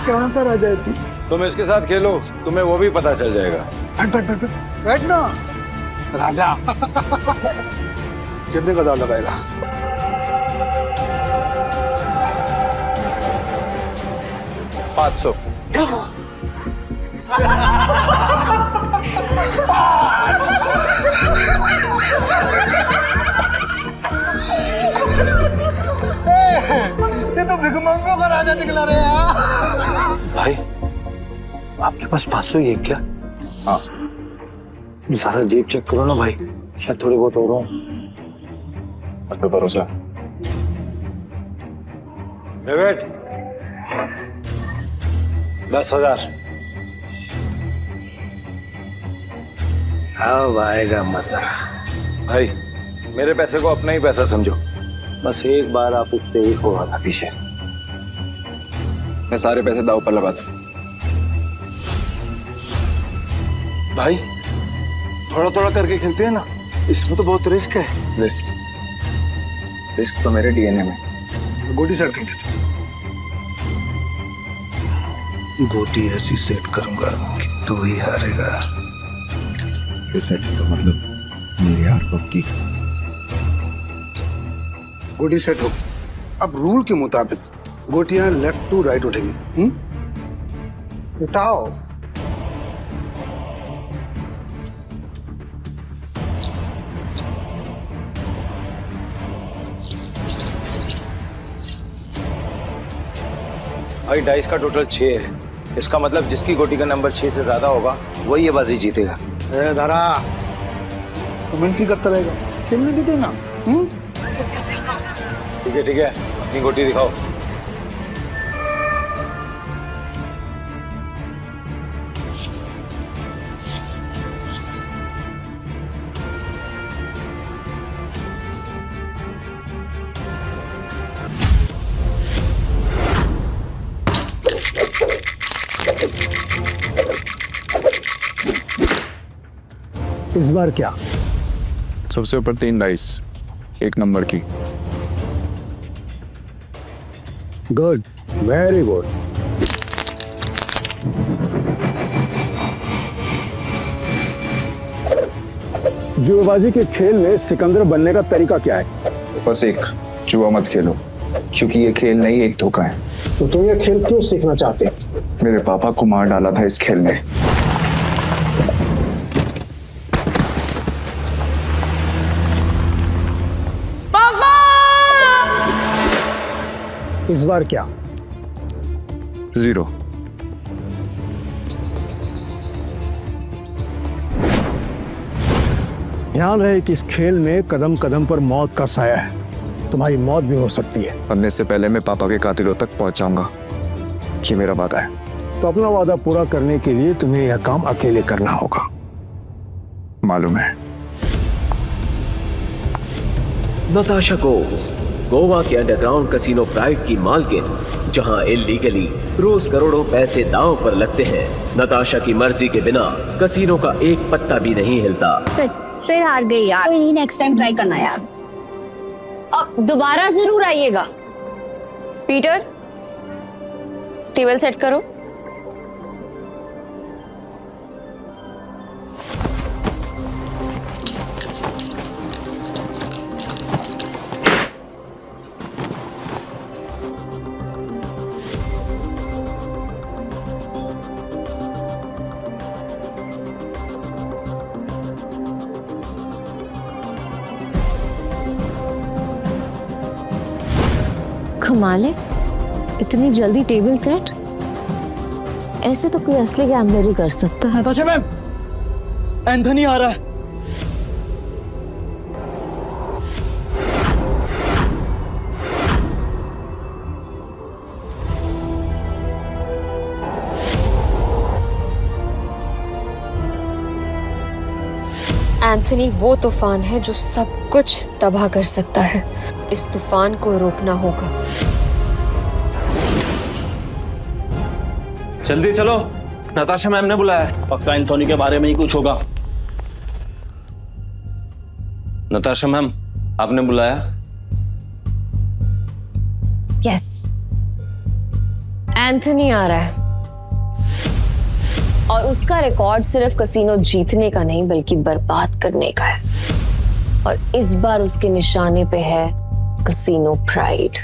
कहाँ पर आ जाए तू? तुम इसके साथ खेलो, तुम्हें वो भी पता चल जाएगा। बैठ ना राजा। कितने का दाव लगाएगा? $500। ये तो भिखमंगों का राजा निकला रे यार। भाई आपके पास 500 ही है क्या? हाँ। जरा जेब चेक करो ना भाई, शायद थोड़ी बहुत हो रहा हूँ। अब तो भरोसा। डेविड, 10,000। अब आएगा मजा। भाई मेरे पैसे को अपना ही पैसा समझो। बस एक बार आप उससे ही हो रहा था पीछे। मैं सारे पैसे दाव पर लगाता हूं। भाई थोड़ा थोड़ा करके खेलते हैं ना, इसमें तो बहुत रिस्क है। रिस्क तो मेरे डीएनए में। गोटी सेट कर देता हूँ। गोटी ऐसी सेट करूंगा कि तू ही हारेगा। सेट तो मतलब मेरी हार पक्की। गोटी सेट हो। अब रूल के मुताबिक गोटियां लेफ्ट टू राइट उठेंगी। उठाओ। भाई डाइस का टोटल 6 है। इसका मतलब जिसकी गोटी का नंबर 6 से ज्यादा होगा वही ये बाजी जीतेगा। ए दारा, तुम एंट्री करता रहेगा, खेलने भी देना। ठीक है, अपनी गोटी दिखाओ। इस बार क्या? सबसे ऊपर 3 डाइस, 1 नंबर की। Good, very good. जुएबाजी के खेल में सिकंदर बनने का तरीका क्या है? बस एक, जुआ मत खेलो, क्योंकि ये खेल नहीं एक धोखा है। तो तुम ये खेल क्यों सीखना चाहते हो? मेरे पापा को मार डाला था इस खेल में। इस बार क्या? 0। ध्यान रहे कि इस खेल में कदम कदम पर मौत का साया है। तुम्हारी मौत भी हो सकती है। मरने से पहले मैं पापा के कातिलों तक पहुंच जाऊंगा, ये मेरा वादा है। तो अपना वादा पूरा करने के लिए तुम्हें यह काम अकेले करना होगा। मालूम है। नताशा गोस, गोवा के अंडरग्राउंड कसिनो प्राइड की मालकिन, जहां इल्लीगली रोज करोड़ों पैसे दांव पर लगते हैं। नताशा की मर्जी के बिना कसिनो का एक पत्ता भी नहीं हिलता। फिर हार गई यार। कोई नहीं, नेक्स्ट टाइम ट्राई करना यार। अब दोबारा जरूर आइएगा। पीटर, टेबल सेट करो। कमाल है, इतनी जल्दी टेबल सेट। ऐसे तो कोई असली गैम्बलर ही कर सकता है। नताशा मैम, एंथनी आ रहा है। एंथनी वो तूफान है जो सब कुछ तबाह कर सकता है। इस तूफान को रोकना होगा। जल्दी चलो, नताशा मैम ने बुलाया है। पक्का एंथोनी के बारे में ही कुछ होगा। नताशा मैम, आपने बुलाया? यस, एंथनी आ रहा है और उसका रिकॉर्ड सिर्फ कसीनो जीतने का नहीं बल्कि बर्बाद करने का है। और इस बार उसके निशाने पे है कसीनो प्राइड।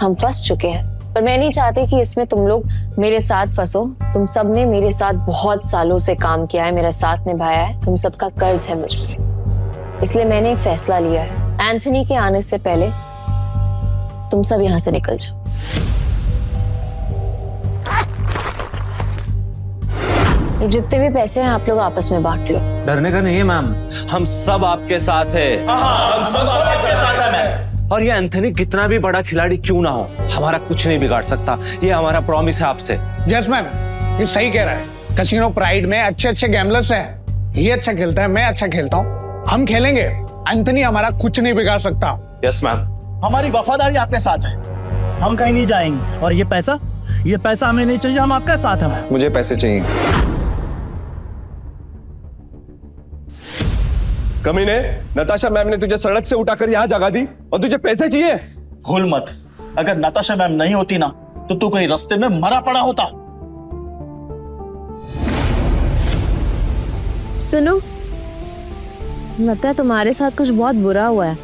हम फंस चुके हैं, पर मैं नहीं चाहती कि इसमें तुम लोग मेरे साथ फंसो। तुम सब ने मेरे साथ बहुत सालों से काम किया है, मेरा साथ निभाया है, तुम सबका कर्ज है मुझ पे। इसलिए मैंने एक फैसला लिया है, एंथनी के आने से पहले तुम सब यहां से निकल जाओ। ये जितने भी पैसे हैं आप लोग आपस में बांट लो। डरने का नहीं है मैम, हम सब आपके साथ हैं। और ये एंथनी कितना भी बड़ा खिलाड़ी क्यों ना हो, हमारा कुछ नहीं बिगाड़ सकता। ये हमारा प्रॉमिस है आपसे। यस मैम, ये सही कह रहा है। कसिनो प्राइड में अच्छे अच्छे गैम्बलर्स हैं। ये अच्छा खेलता है, मैं अच्छा खेलता हूँ, हम खेलेंगे। एंथनी हमारा कुछ नहीं बिगाड़ सकता। Yes ma'am. हमारी वफादारी आपके साथ है, हम कहीं नहीं जाएंगे। और ये पैसा हमें नहीं चाहिए, हम आपके साथ हैं। मुझे पैसे चाहिए। कमीने, नताशा मैम ने तुझे सड़क से उठाकर यहाँ जगा दी और तुझे पैसे चाहिए? भूल मत, अगर नताशा मैम नहीं होती ना तो तू कहीं रास्ते में मरा पड़ा होता। सुनो, लगता है तुम्हारे साथ कुछ बहुत बुरा हुआ है।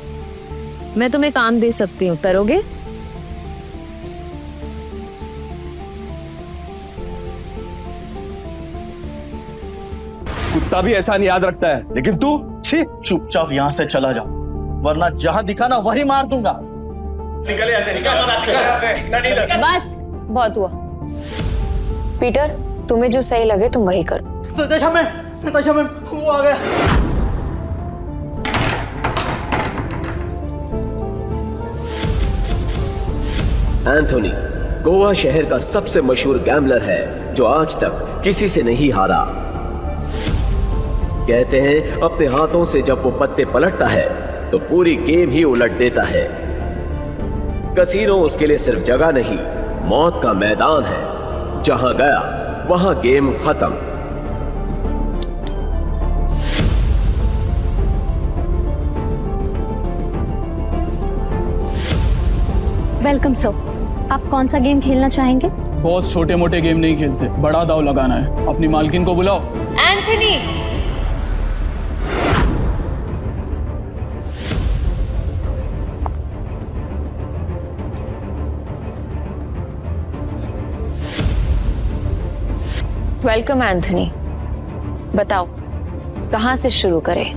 मैं तुम्हें काम दे सकती हूँ, करोगे? कुत्ता भी ऐसा नहीं याद रखता है, लेकिन तू छी। चुपचाप यहाँ से चला जा, वरना जहां दिखा ना वही मार दूंगा। निकल यहाँ से, निकल। बस बहुत हुआ। पीटर, तुम्हें जो सही लगे तुम वही करो। नताशा मैम, वो आ गया। एंथोनी गोवा शहर का सबसे मशहूर गैम्बलर है जो आज तक किसी से नहीं हारा। कहते हैं अपने हाथों से जब वो पत्ते पलटता है तो पूरी गेम ही उलट देता है। कसीनो उसके लिए सिर्फ जगह नहीं, मौत का मैदान है। जहां गया वहां गेम खत्म। वेलकम सर, आप कौन सा गेम खेलना चाहेंगे? बॉस छोटे मोटे गेम नहीं खेलते, बड़ा दाव लगाना है। अपनी मालकिन को बुलाओ। Anthony, welcome Anthony. बताओ कहां से शुरू करें?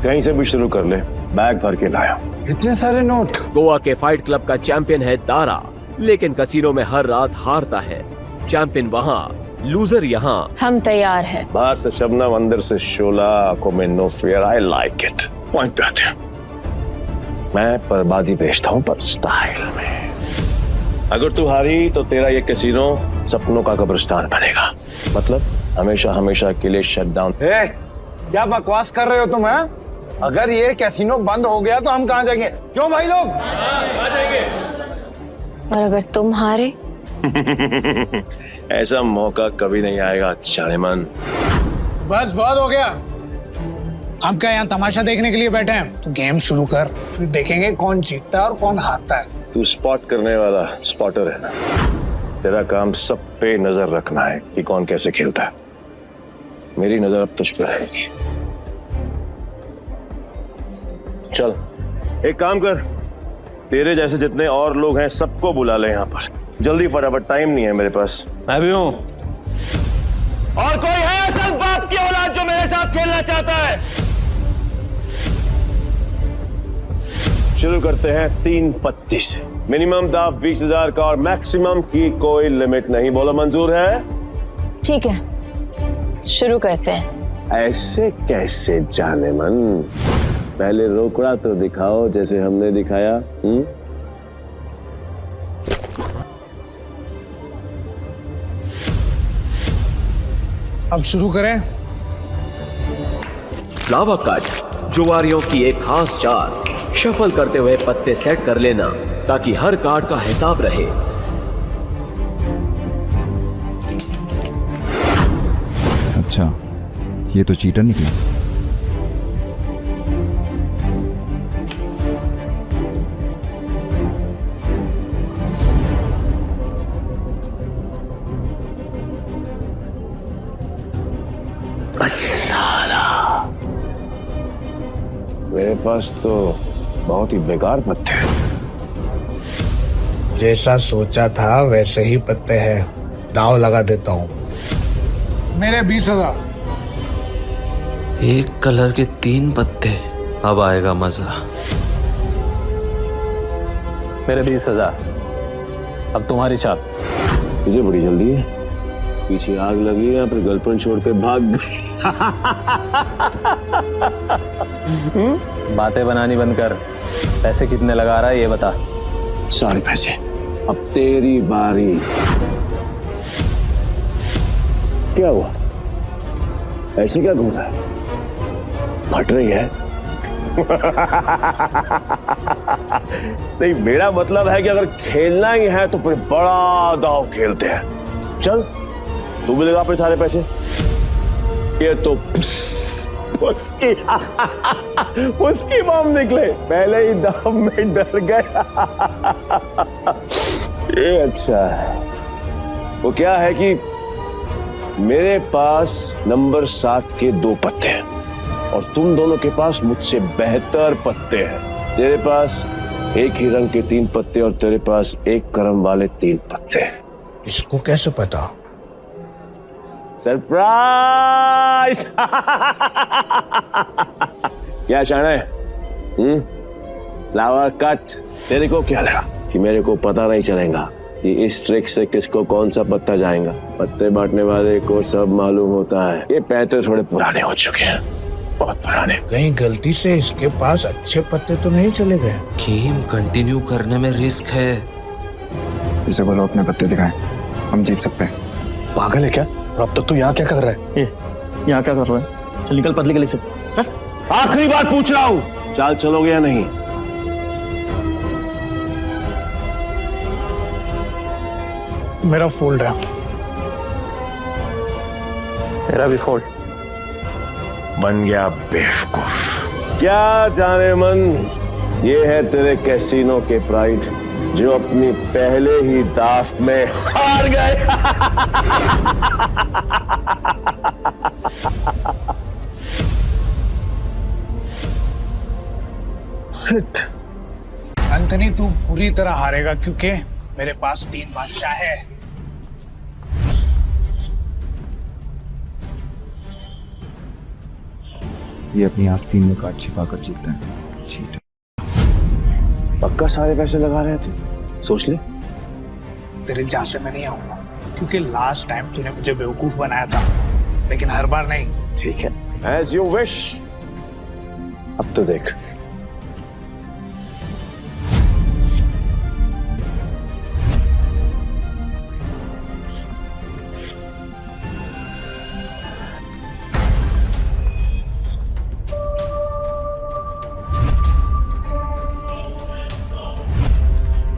कहीं से भी शुरू कर ले, बैग भर के लाया। इतने सारे नोट। गोवा के फाइट क्लब का चैंपियन है दारा, लेकिन कसीनो में हर रात हारता है। चैंपियन वहां, लूजर यहाँ। हम तैयार हैं। बाहर से शबनम, अंदर से शोला, आंखों में no fear. I like it. Point पे आते हैं। मैं बर्बादी बेचता हूँ पर स्टाइल में। अगर तू हारी तो तेरा ये कैसीनो सपनों का कब्रिस्तान बनेगा। मतलब हमेशा हमेशा के लिए शट डाउन। क्या बकवास कर रहे हो तुम? हैं? अगर ये कैसीनो बंद हो गया तो हम कहाँ जाएंगे? क्यों भाई लोग? और अगर तुम हारे? ऐसा मौका कभी नहीं आएगा जानेमन। बस बहुत हो गया। हम क्या यहाँ तमाशा देखने के लिए बैठे हैं? तो गेम शुरू कर, फिर देखेंगे कौन जीतता है और कौन हारता है। तू स्पॉट करने वाला स्पॉटर है ना? तेरा काम सब पे नजर रखना है कि कौन कैसे खेलता है। मेरी नजर अब तुझ पे रहेगी। चल एक काम कर, तेरे जैसे जितने और लोग हैं सबको बुला ले यहाँ पर जल्दी, फटाफट। टाइम नहीं है मेरे पास। मैं भी हूँ। और कोई है असल बाप की औलाद जो मेरे साथ खेलना चाहता है? शुरू करते हैं 3 पत्ती से। मिनिमम दाव 20,000 का और मैक्सिमम की कोई लिमिट नहीं। बोलो मंजूर है? ठीक है, शुरू करते हैं। ऐसे कैसे जानेमन? पहले रोकड़ा तो दिखाओ जैसे हमने दिखाया। अब शुरू करें। फ्लावर कट, जुआरियों की एक खास चाल। शफल करते हुए पत्ते सेट कर लेना ताकि हर कार्ड का हिसाब रहे। अच्छा, ये तो चीटर निकला। साला मेरे पास तो बहुत ही बेकार पत्ते हैं। जैसा सोचा था वैसे ही पत्ते हैं, दाव लगा देता हूँ। मेरे 20,000। एक कलर के 3 पत्ते, अब आएगा मजा। मेरे 20,000। अब तुम्हारी चाल। तुझे बड़ी जल्दी है, पीछे आग लगी है, फिर गर्लफ्रेंड छोड़ के भाग गई। बातें बनानी बंद कर, पैसे कितने लगा रहा है ये बता। सारे पैसे। अब तेरी बारी। क्या हुआ, ऐसे क्या घूम रहा है, फट रही है? नहीं, मेरा मतलब है कि अगर खेलना ही है तो फिर बड़ा दांव खेलते हैं। चल तू भी लगा अपने सारे पैसे। ये तो उसकी माम निकले, पहले ही दाम में डर गया। ये अच्छा है। वो क्या है कि मेरे पास नंबर 7 के 2 पत्ते हैं और तुम दोनों के पास मुझसे बेहतर पत्ते हैं। तेरे पास एक ही रंग के 3 पत्ते और तेरे पास एक क्रम वाले 3 पत्ते हैं। इसको कैसे पता? सरप्राइज। क्या शान है? Flower cut. तेरे को क्या लगा कि मेरे को पता नहीं चलेगा कि इस ट्रिक से किसको कौन सा पत्ता जाएगा? पत्ते बांटने वाले को सब मालूम होता है। ये पैसे थोड़े पुराने हो चुके हैं, बहुत पुराने। कहीं गलती से इसके पास अच्छे पत्ते तो नहीं चले गए? गेम कंटिन्यू करने में रिस्क है। इसे बोलो अपने पत्ते दिखाएं, हम जीत सकते हैं। पागल है क्या? अब तक तू यहाँ क्या कर रहा है? यहाँ क्या कर रहा है? चल निकल पतली गली से। आखिरी बार पूछ रहा हूँ, चाल चलोगे या नहीं? मेरा फोल्ड है। मेरा भी फोल्ड। बन गया बेवकूफ। क्या जाने मन, ये है तेरे कैसीनो के प्राइड जो अपनी पहले ही दाव में हार गए। एंथनी, तू पूरी तरह हारेगा क्योंकि मेरे पास 3 बादशाह है। ये अपनी आस्तीन में कार्ड छिपा कर जीतता है। चीट। पक्का सारे पैसे लगा रहे थे? सोच ले। तेरे जहां से मैं नहीं आऊंगा क्योंकि लास्ट टाइम तूने मुझे बेवकूफ बनाया था, लेकिन हर बार नहीं। ठीक है, एज यू विश। अब तो देख।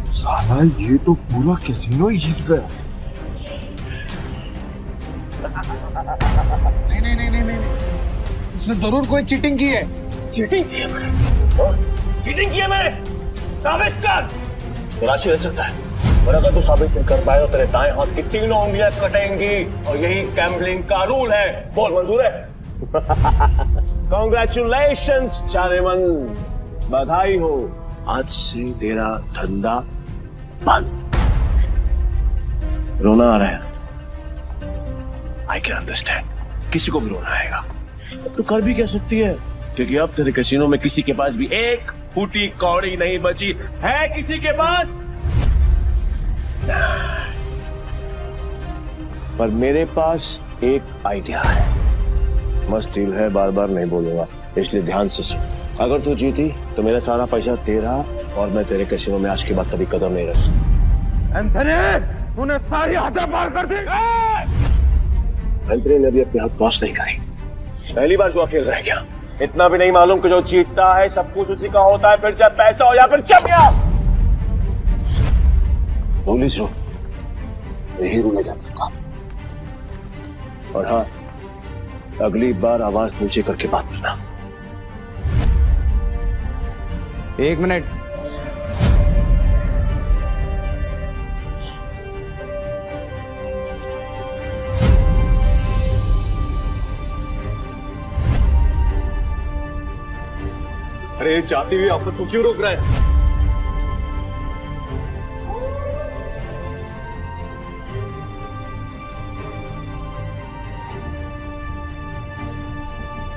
साला ये तो पूरा कैसीनो ही जीत गया। नहीं, इसने जरूर कोई चीटिंग की है। चीटिंग की है मैंने? चीटिंग की है मैंने? साबित कर। तो राशि ले सकता है, और अगर तू साबित नहीं कर पाए तो तेरे दाएं हाथ की 3 उंगलियां कटेंगी, और यही गैम्बलिंग का रूल है। बोल, मंजूर है? कॉन्ग्रेचुलेशंस चारेमन, बधाई हो। आज से तेरा धंधा बंद। रोना आ रहा है, आई कैन अंडरस्टैंड। किसी को भी रोना आएगा, तो कर भी कह सकती है, क्योंकि अब तेरे कैसीनो में किसी के पास भी एक फूटी कौड़ी नहीं बची है। किसी के पास? पर मेरे पास एक आइडिया है। मस्त डील है, बार बार नहीं बोलूंगा, इसलिए ध्यान से सुन। अगर तू जीती तो मेरा सारा पैसा तेरा, और मैं तेरे कैसीनो में आज के बाद कभी कदम नहीं रख। एंथनी, उन्हें सारी हदें पार कर दी। एंथनी ने अभी अपने हाथ क्रॉस नहीं करी। पहली बार जो अकेला रह गया। इतना भी नहीं मालूम कि जो जीतता है सब कुछ उसी का होता है, फिर चाहे पैसा हो या फिर चमिया। पुलिस रो, यही रूलेगा आपका। और हाँ, अगली बार आवाज नीचे करके बात करना। 1 मिनट। अरे जाती हुई आपको तू क्यों रोक रहा है?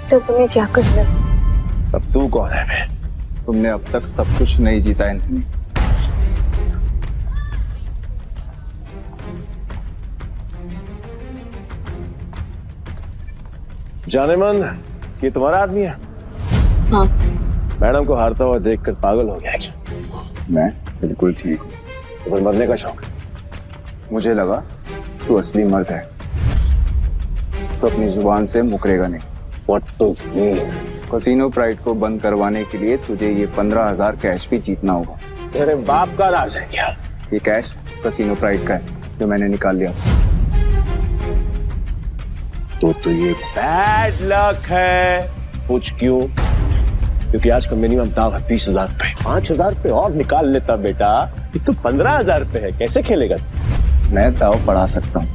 तो तुम्हें क्या कर रहे हो? अब तू कौन है बे? तुमने अब तक सब कुछ नहीं जीता एंथनी। जाने मन, ये तुम्हारा आदमी है? हाँ। मैडम को हारता हुआ देखकर पागल हो गया क्या? मैं बिल्कुल ठीक हूँ। तुम्हें मरने का शौक है? मुझे लगा तू असली मर्द है तो अपनी जुबान से मुकरेगा नहीं। What to say? Casino pride को बंद करवाने के लिए तुझे ये 15,000 कैश भी जीतना होगा। तेरे बाप का राज है क्या? ये कैश कसीनो प्राइड का है जो मैंने निकाल लिया। तो ये बैड लक है। पूछ क्यों? क्योंकि आज का मिनिमम दाव है 20,000 रुपए। 5,000 रुपए और निकाल लेता बेटा। ये तो 15,000 रुपए है, कैसे खेलेगा तू? मैं दाव बढ़ा सकता हूँ।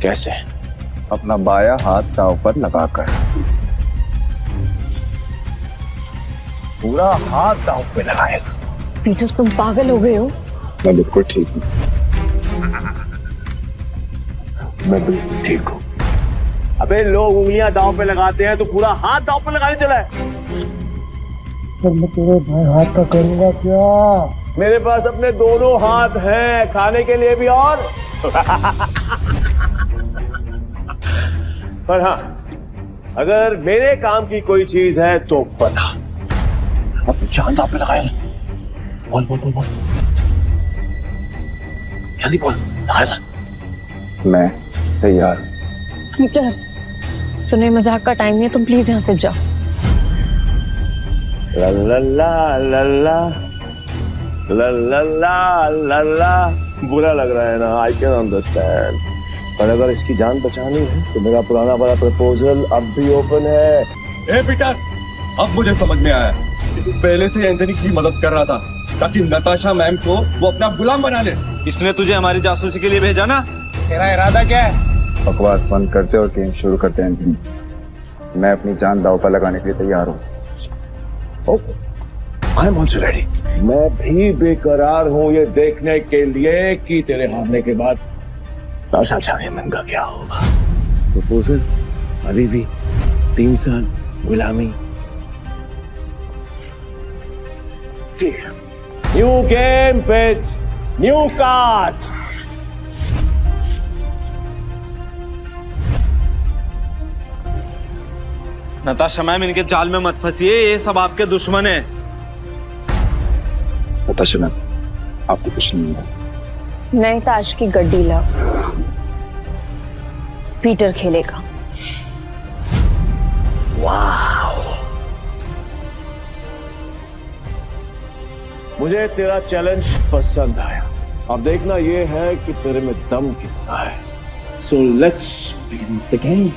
कैसे? अपना बाया हाथ दाव पर लगाकर। पूरा हाथ दाव पे लगाएगा? पीटर, तुम पागल हो गए हो? मैं बिल्कुल ठीक हूँ। मैं बिल्कुल ठीक हूँ। अबे लोग उंगलियां दांव पे लगाते हैं तो पूरा हाथ दांव पे लगाने चला है। मैं तेरे भाई हाथ का करूंगा क्या? मेरे पास अपने दोनों हाथ हैं, खाने के लिए भी और पर हाँ, अगर मेरे काम की कोई चीज है तो बता। अब जान दांव पे लगाएगा। बोल बोल बोल बोल, जल्दी बोल, लगाएगा। मैं तैयार। पीटर, सुने मजाक का टाइम नहीं है, तुम प्लीज यहाँ से जाओ। ला ला ला ला ला ला ला ला ला ला। बुरा लग रहा है ना? आई कैन अंडरस्टैंड, पर अगर इसकी जान बचानी है तो मेरा पुराना वाला प्रपोजल अब भी ओपन है। ए पीटर, अब मुझे समझ में आया कि तू पहले से एंथनी की मदद कर रहा था ताकि नताशा मैम को वो अपना गुलाम बना ले। इसने तुझे हमारी जासूसी के लिए भेजा ना? तेरा इरादा क्या है? बकवास बंद करते और गेम शुरू करते हैं एंथनी। मैं अपनी जान दाव पर लगाने के लिए तैयार हूँ। I am also ready. मैं भी बेकरार हूँ ये देखने के लिए कि तेरे हारने के बाद नताशा चाइमन का क्या होगा। प्रपोजल अभी भी 3 साल गुलामी। New game page, new cards. Natasha ma'am, इनके जाल में मत फंसिए, ये सब आपके दुश्मन है। नताशा मैम, आपको कुछ नहीं होगा। नए ताश की गड्डी लाओ, पीटर खेलेगा। वाह, मुझे तेरा चैलेंज पसंद आया। अब देखना ये है कि तेरे में दम कितना है। So let's begin the game.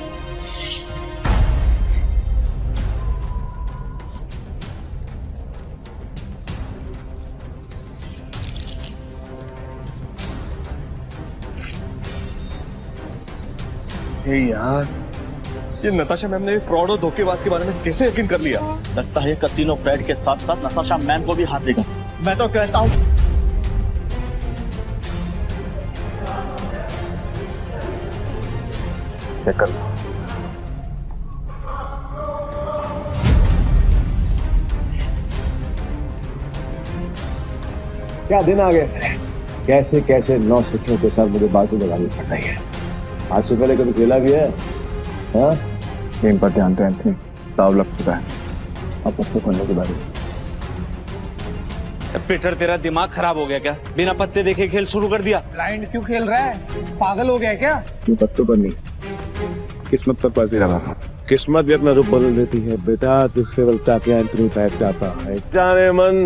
यार, ये नताशा मैम ने फ्रॉड और धोखेबाज के बारे में कैसे यकीन कर लिया? लगता है कसीनो प्राइड के साथ साथ नताशा मैम को भी हाथ देगा। मैं तो कहता हूँ क्या दिन आ गए। कैसे कैसे 9 सुखियों के साथ मुझे बाजू लगानी पड़ रही है। आज से पहले कभी खेला भी है? हाँ? गेम पर ध्यान दो एंथनी, दाव लग चुका है। अब पत्ते खोलने के बारे में। पीटर, तेरा दिमाग खराब हो गया क्या? बिना पत्ते देखे खेल शुरू कर दिया। ब्लाइंड क्यों खेल रहा है? पागल हो गया क्या? ये पत्तों पर नहीं, किस्मत पर बाजी लगा। किस्मत भी अपना रूप बदल देती है बेटा। तू केवल ताकि एंथनी पैक जाता है। जाने मन,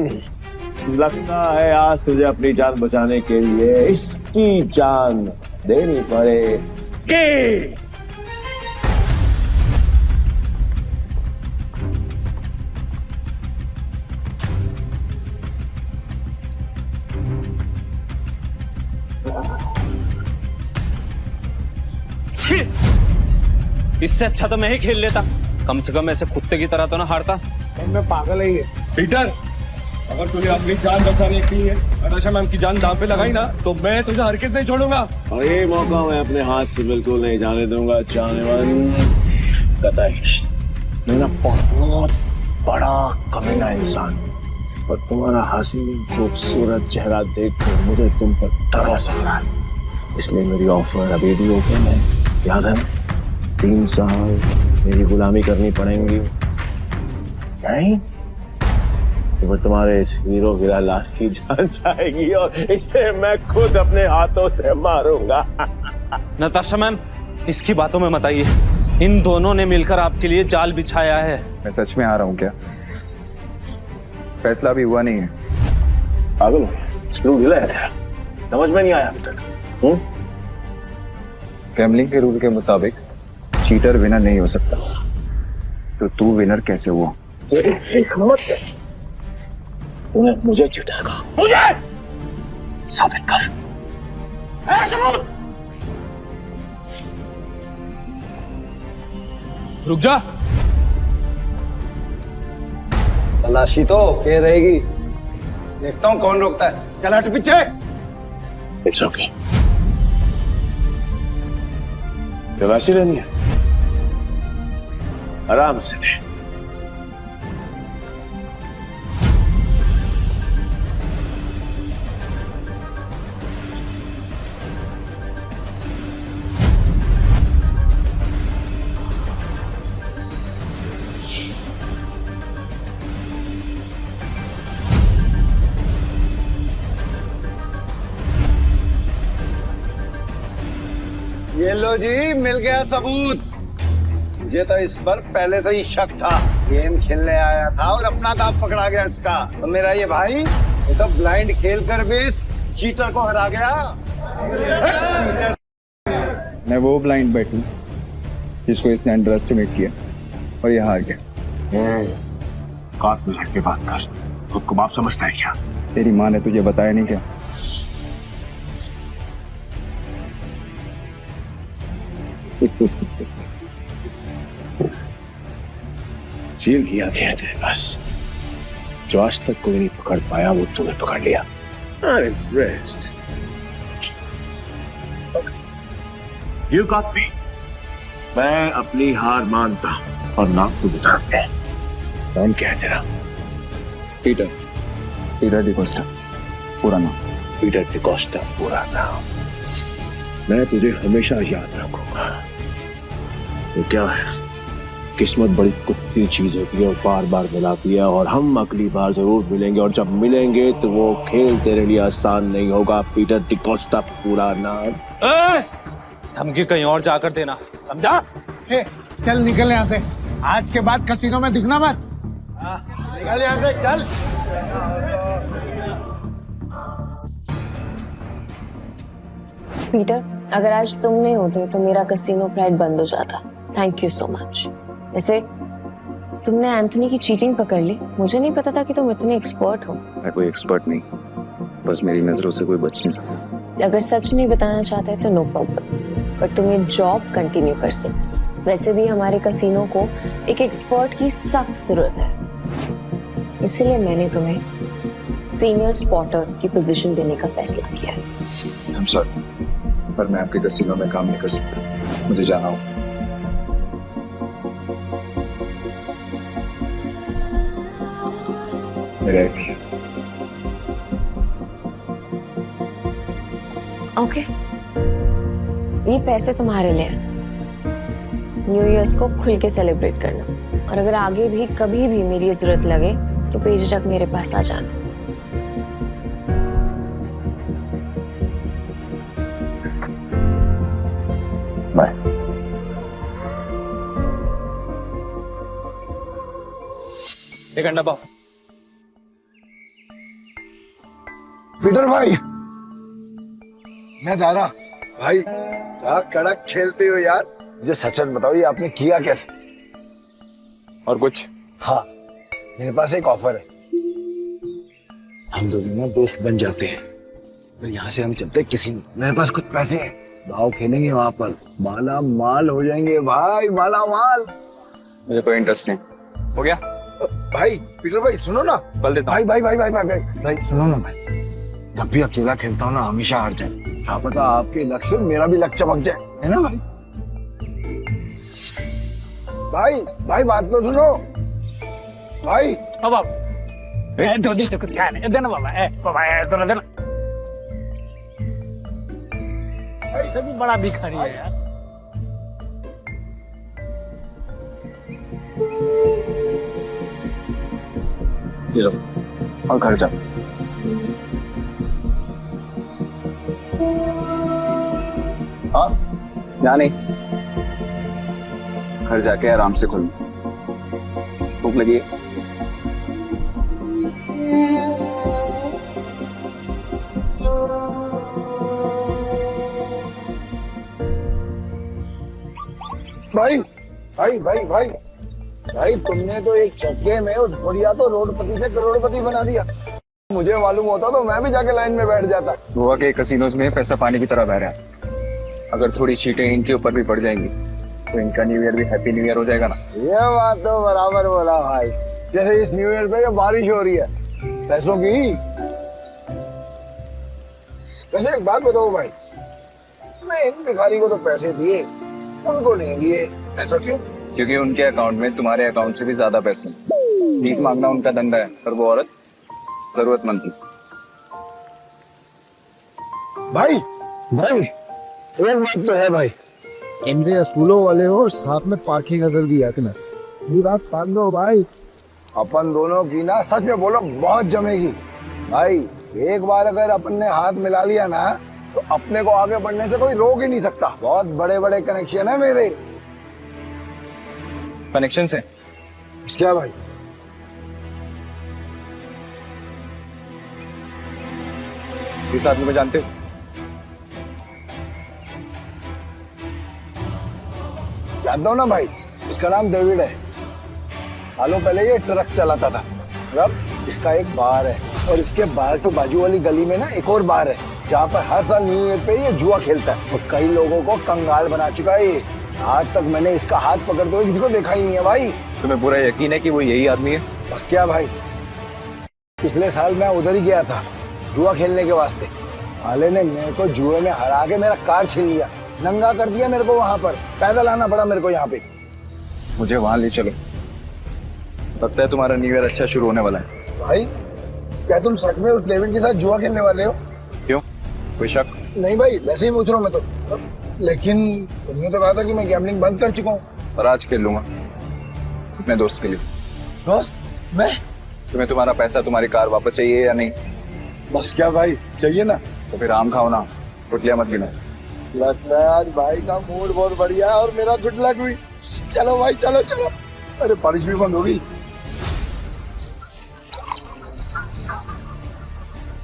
लगता है आज तुझे अपनी जान बचाने के लिए इसकी जान देनी पड़ेगी। इससे अच्छा तो मैं ही खेल लेता। कम से कम ऐसे कुत्ते की तरह तो ना हारता। मैं पागल है ये। पीटर, अगर तुझे अपनी जान बचाने की है, नताशा मैम की जान दांव पे लगाई ना, तो मैं तुझे हरकत नहीं छोड़ूंगा। और ये मौका मैं अपने हाथ से बिल्कुल नहीं जाने दूंगा चाहनेवान, कतई नहीं। मैं ना बहुत बड़ा कमीना इंसान हूं, और तुम्हारा हसीन खूबसूरत चेहरा देखकर मुझे तुम पर तरस आ रहा है। इसलिए मेरी ऑफर अभी भी ओपन है, याद है? 3 साल मेरी गुलामी करनी पड़ेगी, नहीं तो फिर तुम्हारे इस हीरो हीरा लाल की जान जाएगी और इसे मैं खुद अपने हाथों से मारूंगा। नताशा मैम, इसकी बातों में मत आइए। इन दोनों ने मिलकर आपके लिए जाल बिछाया है। मैं सच में आ रहा हूँ क्या? फैसला भी हुआ नहीं है। पागल हो गया? स्क्रू ढीला है तेरा, समझ में नहीं आया अभी तक? गैम्बलिंग के रूल के मुताबिक चीटर विनर नहीं हो सकता, तो तू विनर कैसे हुआ? तेरी हिम्मत है, तूने मुझे चीटर कहा? मुझे साबित कर। सबूत। रुक जा। तलाशी तो के रहेगी, देखता हूँ कौन रोकता है। चल हट पीछे। इट्स ओके, तलाशी लेनी है, आराम से ले। ये लो जी, मिल गया सबूत। मुझे तो इस पर पहले से ही शक था। गेम खेलने आया था और अपना दांव पकड़ा गया इसका। तो मेरा ये भाई ये तो ब्लाइंड खेल कर भी इस चीटर को हरा गया। मैं वो ब्लाइंड बैठू जिसको इसने अंडर एस्टिमेट किया और ये हार गया। काट में लग के बात कर, खुद को बाप समझता है क्या? तेरी माँ ने तुझे बताया नहीं क्या? सील किया गया थे बस, जो आज तक कोई नहीं पकड़ पाया वो तूने पकड़ लिया। I'm impressed. You got me. मैं अपनी हार मानता हूं और नाम को बताते हैं। नाम क्या है तेरा? पीटर डिकोस्टा, पूरा नाम। पीटर डिकोस्टा पूरा नाम। मैं तुझे हमेशा याद रखूंगा। तो क्या है, किस्मत बड़ी कुत्ती चीज होती है और बार बार मिलाती है, और हम अगली बार जरूर मिलेंगे, और जब मिलेंगे तो वो खेल तेरे लिए आसान नहीं होगा। पीटर डिकोस्टा पूरा नाम। धमकी कहीं और जाकर देना, समझा? चल निकल यहाँ से। आज के बाद कसीनो में दिखना मत। निकल यहाँ से, चल। पीटर, अगर आज तुम नहीं होते तो मेरा कसीनो प्राइड बंद हो जाता। Thank you so much. वैसे तुमने एंथनी की चीटिंग पकड़ ली। मुझे नहीं पता था कि तुम इतने एक्सपर्ट हो। मैं कोई एक्सपर्ट नहीं, बस मेरी नजरों से कोई बच नहीं सकता। अगर सच नहीं बताना चाहते तो नो प्रॉब्लम, पर तुम ये जॉब कंटिन्यू कर सकते। वैसे भी हमारे कसीनो को एक एक्सपर्ट की सख्त जरूरत है, इसलिए मैंने तुम्हें सीनियर स्पॉटर की पोजीशन देने का फैसला किया है। I'm sorry, पर मैं आपके कसीनो में काम नहीं कर सकता। मुझे जाना होगा। मेरा एक ओके, ये पैसे तुम्हारे लिए हैं। न्यू ईयर्स को खुल के सेलिब्रेट करना, और अगर आगे भी कभी भी मेरी जरूरत लगे तो बेझिझक मेरे पास आ जाना। बाय। एक अंडा पाओ। पीटर भाई, मैं जा रहा। भाई क्या कड़क खेलते हो यार। मुझे सच सच बताओ, ये आपने किया कैसे? और कुछ? हाँ, मेरे पास एक ऑफर है। हम दोनों ना दोस्त बन जाते हैं, फिर यहाँ से हम चलते किसी में। मेरे पास कुछ पैसे हैं, दाव खेलेंगे वहां पर, माला माल हो जाएंगे भाई, माला माल। मुझे कोई इंटरेस्ट नहीं। हो गया? भाई पीटर भाई सुनो ना। बल देता हूँ। भाई सुनो ना भाई, जब भी अकेला खेलता हूँ ना हमेशा हार जाए। क्या पता आपके लक से मेरा भी लक चमक जाए, है ना भाई? भाई बात तो सुनो भाई। अब आप धोनी से कुछ खाने देना बाबा, बाबा थोड़ा देना। ऐसे भी बड़ा भिखारी है यार। ये लो और घर जा। हाँ या नहीं, घर जाके आराम से खुल। भूख लगी है? भाई तुमने तो एक झटके में उस बुढ़िया तो रोडपति से करोड़पति बना दिया। मुझे मालूम होता तो मैं भी जाके लाइन में बैठ जाता। गोवा के कसिनोज में पैसा पानी की तरह बह रहा है। अगर थोड़ी सीटें इनके ऊपर भी पड़ जाएंगी तो इनका न्यू ईयर भी हैप्पी न्यू ईयर हो जाएगा ना। ये बात तो बराबर बोला भाई। जैसे इस न्यू ईयर पे ये बारिश हो रही है पैसों की। वैसे एक बात बताओ भाई, मैं इन भिखारी को तो पैसे दिए, उनको नहीं दिए, ऐसा क्यों? क्योंकि उनके अकाउंट में तुम्हारे अकाउंट से भी ज्यादा पैसे हैं। भीख मांगना उनका धंधा है, पर वो औरत जरूरतमंद थी। भाई एक बात तो है भाई, इनसे असूलों वाले हो, साथ में पार्किंग नजर भी है तुम्हें। ये बात मान लो भाई, अपन दोनों की ना सच में बोलो बहुत जमेगी भाई। एक बार अगर अपन ने हाथ मिला लिया ना तो अपने को आगे बढ़ने से कोई रोक ही नहीं सकता। बहुत बड़े बड़े कनेक्शन है मेरे। कनेक्शन से क्या भाई? इस आदमी को जानते हो? जानता हूँ ना भाई, इसका नाम डेविड है। सालों पहले ये ट्रक चलाता था। अब इसका एक बार है और इसके बाहर तो बाजू वाली गली में ना एक और बार है जहाँ पर हर साल न्यू ईयर पे ये जुआ खेलता है और कई लोगों को कंगाल बना चुका है ये। आज तक मैंने इसका हाथ पकड़ते हुए किसी को देखा ही नहीं है भाई। तुम्हें पूरा यकीन है कि वो यही आदमी है? बस क्या भाई, पिछले साल मैं उधर ही गया था जुआ खेलने के वास्ते। साले ने मेरे को जुए में हरा के मेरा कार छीन लिया, नंगा कर दिया मेरे को। वहां पर पैदल आना पड़ा मेरे को यहाँ पे। मुझे वहां ले चलो, लगता है तुम्हारा न्यू ईयर अच्छा शुरू होने वाला है। भाई क्या तुम सच में उस डेविड के साथ जुआ खेलने वाले हो? क्यों, कोई शक? नहीं भाई, वैसे ही पूछ रहा हूँ मैं तो। लेकिन तुमने तो कहा था कि मैं गैम्बलिंग बंद कर चुका हूँ। और आज खेल लूंगा अपने दोस्त के लिए। दोस्त? मैं? तुम्हें तुम्हारा पैसा, तुम्हारी कार वापस चाहिए या नहीं? बस क्या भाई, चाहिए ना। तो फिर आम खाओ ना, रोटियां मत गिनो। लगता है आज भाई का मूड बहुत बढ़िया है और मेरा गुड लक हुई। चलो भाई चलो। अरे बारिश भी बंद हो गई।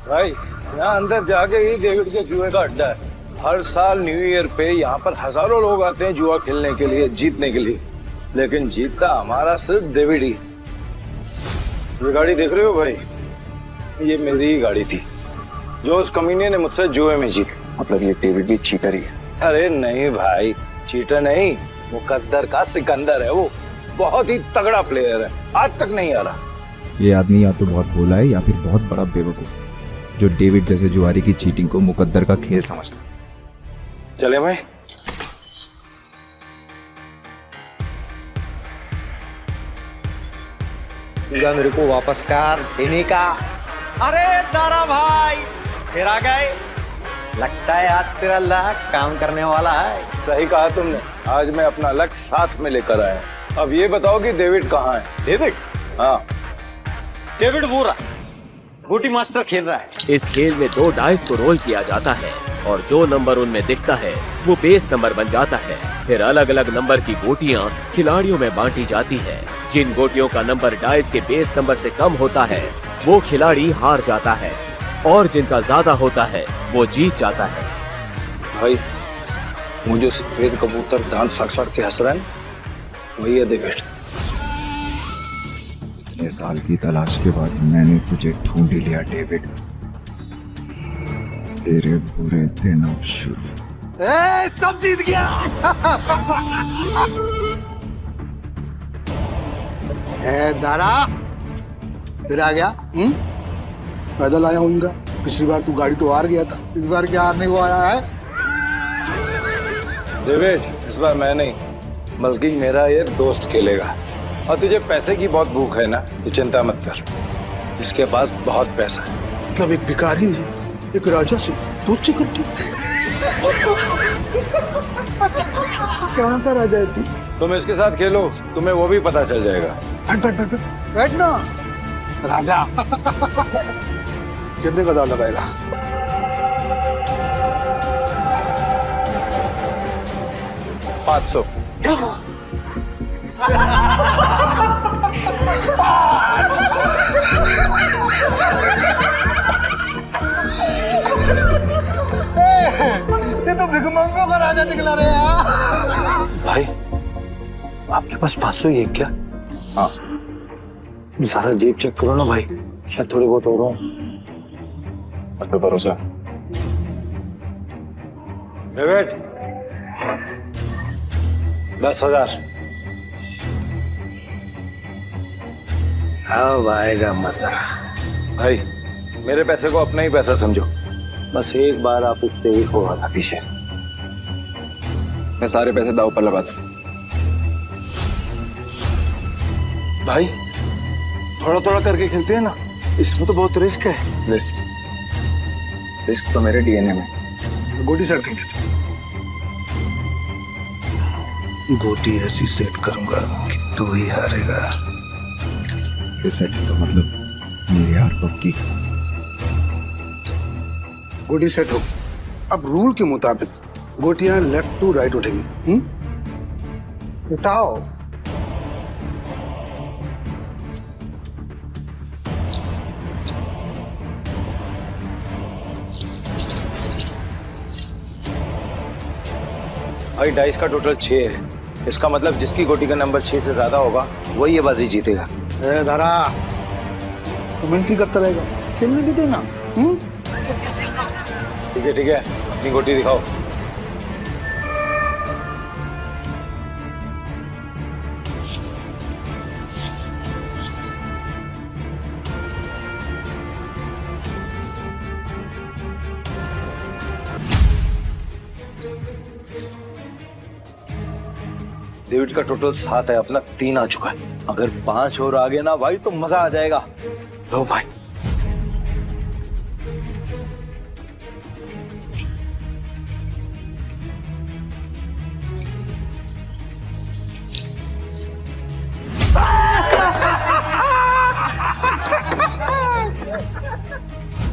भाई यहाँ अंदर जाके ही डेविड के जुए का अड्डा है। हर साल न्यू ईयर पे यहाँ पर हजारों लोग आते हैं जुआ खेलने के लिए, जीतने के लिए। लेकिन जीतता हमारा सिर्फ डेविड ही। ये गाड़ी देख रहे हो भाई, ये मेरी ही गाड़ी थी जो उस कमीने ने मुझसे जुए में जीती। मतलब ये डेविड भी चीटर ही है? अरे नहीं भाई, चीटर नहीं, मुकद्दर का सिकंदर है वो। बहुत ही तगड़ा प्लेयर है, आज तक नहीं आ रहा। ये आदमी या तो बहुत भोला है या फिर बहुत बड़ा बेवकूफ जो डेविड जैसे जुआरी की चीटिंग को मुकद्दर का खेल समझता है। चले भाई। मेरे को वापस कर देने का। अरे दारा भाई फिर आ गए, लगता है आज तेरा लक काम करने वाला है। सही कहा तुमने, आज मैं अपना लक्ष्य साथ में लेकर आया। अब ये बताओ कि डेविड कहाँ है? डेविड? हाँ, डेविड वो रहा, बूटी मास्टर खेल रहा है। इस खेल में 2 डाइस को रोल किया जाता है और जो नंबर उनमें दिखता है वो बेस नंबर बन जाता है। फिर अलग अलग नंबर की गोटियां खिलाड़ियों में बांटी जाती है। जिन गोटियों का नंबर डाइस के बेस नंबर से कम होता है वो खिलाड़ी हार जाता है और जिनका ज्यादा होता है वो जीत जाता है। भाई मुझे सफेद कबूतर दांत फाड़ के हंस रहा है, वही है डेविड। इतने साल की तलाश के बाद मैंने तुझे ढूंढ ही लिया डेविड। तेरे बुरे दिन अब शुरू। सब जीत गया। है दारा, फिर आ गया। पैदल आया हूँ इनका। पिछली बार तू गाड़ी तो हार गया था, इस बार क्या हारने को आया है? डेविड, इस बार मैं नहीं बल्कि मेरा ये दोस्त खेलेगा। और तुझे पैसे की बहुत भूख है ना, तो चिंता मत कर, इसके पास बहुत पैसा है। मतलब एक भिखारी ने एक राजा से दोस्ती कर दी। कहाँ का राजा है तू? तुम इसके साथ खेलो, तुम्हें वो भी पता चल जाएगा। बैठ बैठ बैठ बैठ ना राजा। कितने का दाव लगाएगा? $500। ये तो भिखमंगों का राजा निकला रे यार। भाई, आपके पास 500 ही है क्या? हाँ। जरा जेब चेक करो ना भाई, शायद थोड़े बहुत हो रहा हूँ। मत पे भरोसा। डेविड, 10,000। अब आएगा मजा। भाई, मेरे पैसे को अपना ही पैसा समझो। बस एक बार आप उससे ही हो रहा था पीछे। मैं सारे पैसे दाव पर लगाता हूँ। भाई, थोड़ा थोड़ा करके खेलते हैं ना, इसमें तो बहुत रिस्क है। रिस्क तो मेरे डीएनए में। गोटी सेट कर देता हूँ। गोटी ऐसी सेट करूंगा कि तू ही हारेगा। सेट तो मतलब मेरी हार पक्की। गोटी सेट हो। अब रूल के मुताबिक गोटियां लेफ्ट टू राइट उठेंगी। उठाओ। भाई, डाइस का टोटल 6 है। इसका मतलब जिसकी गोटी का नंबर 6 से ज्यादा होगा वही ये बाजी जीतेगा। दारा, तुम एंट्री करता रहेगा, खेलने भी देना। ठीक है, अपनी गोटी दिखाओ। डेविड का टोटल 7 है, अपना 3 आ चुका है। अगर 5 और आगे ना भाई तो मजा आ जाएगा। लो भाई।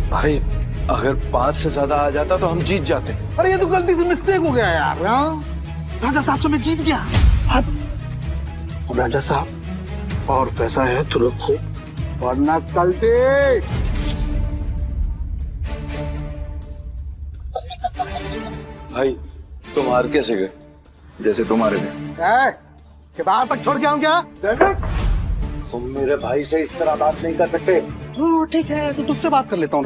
भाई, अगर 5 से ज्यादा आ जाता तो हम जीत जाते। अरे ये तो गलती से मिस्टेक हो गया यार। राजा साहब से मैं जीत गया। अब राजा साहब, और पैसा है तो रखो, वरना कल दे। भाई, तुम हार कैसे गए? जैसे तुम्हारे थे। किताब तक छोड़ के आऊं क्या? तुम मेरे भाई से इस तरह बात नहीं कर सकते। ठीक है, तो तुझसे बात कर लेता हूँ।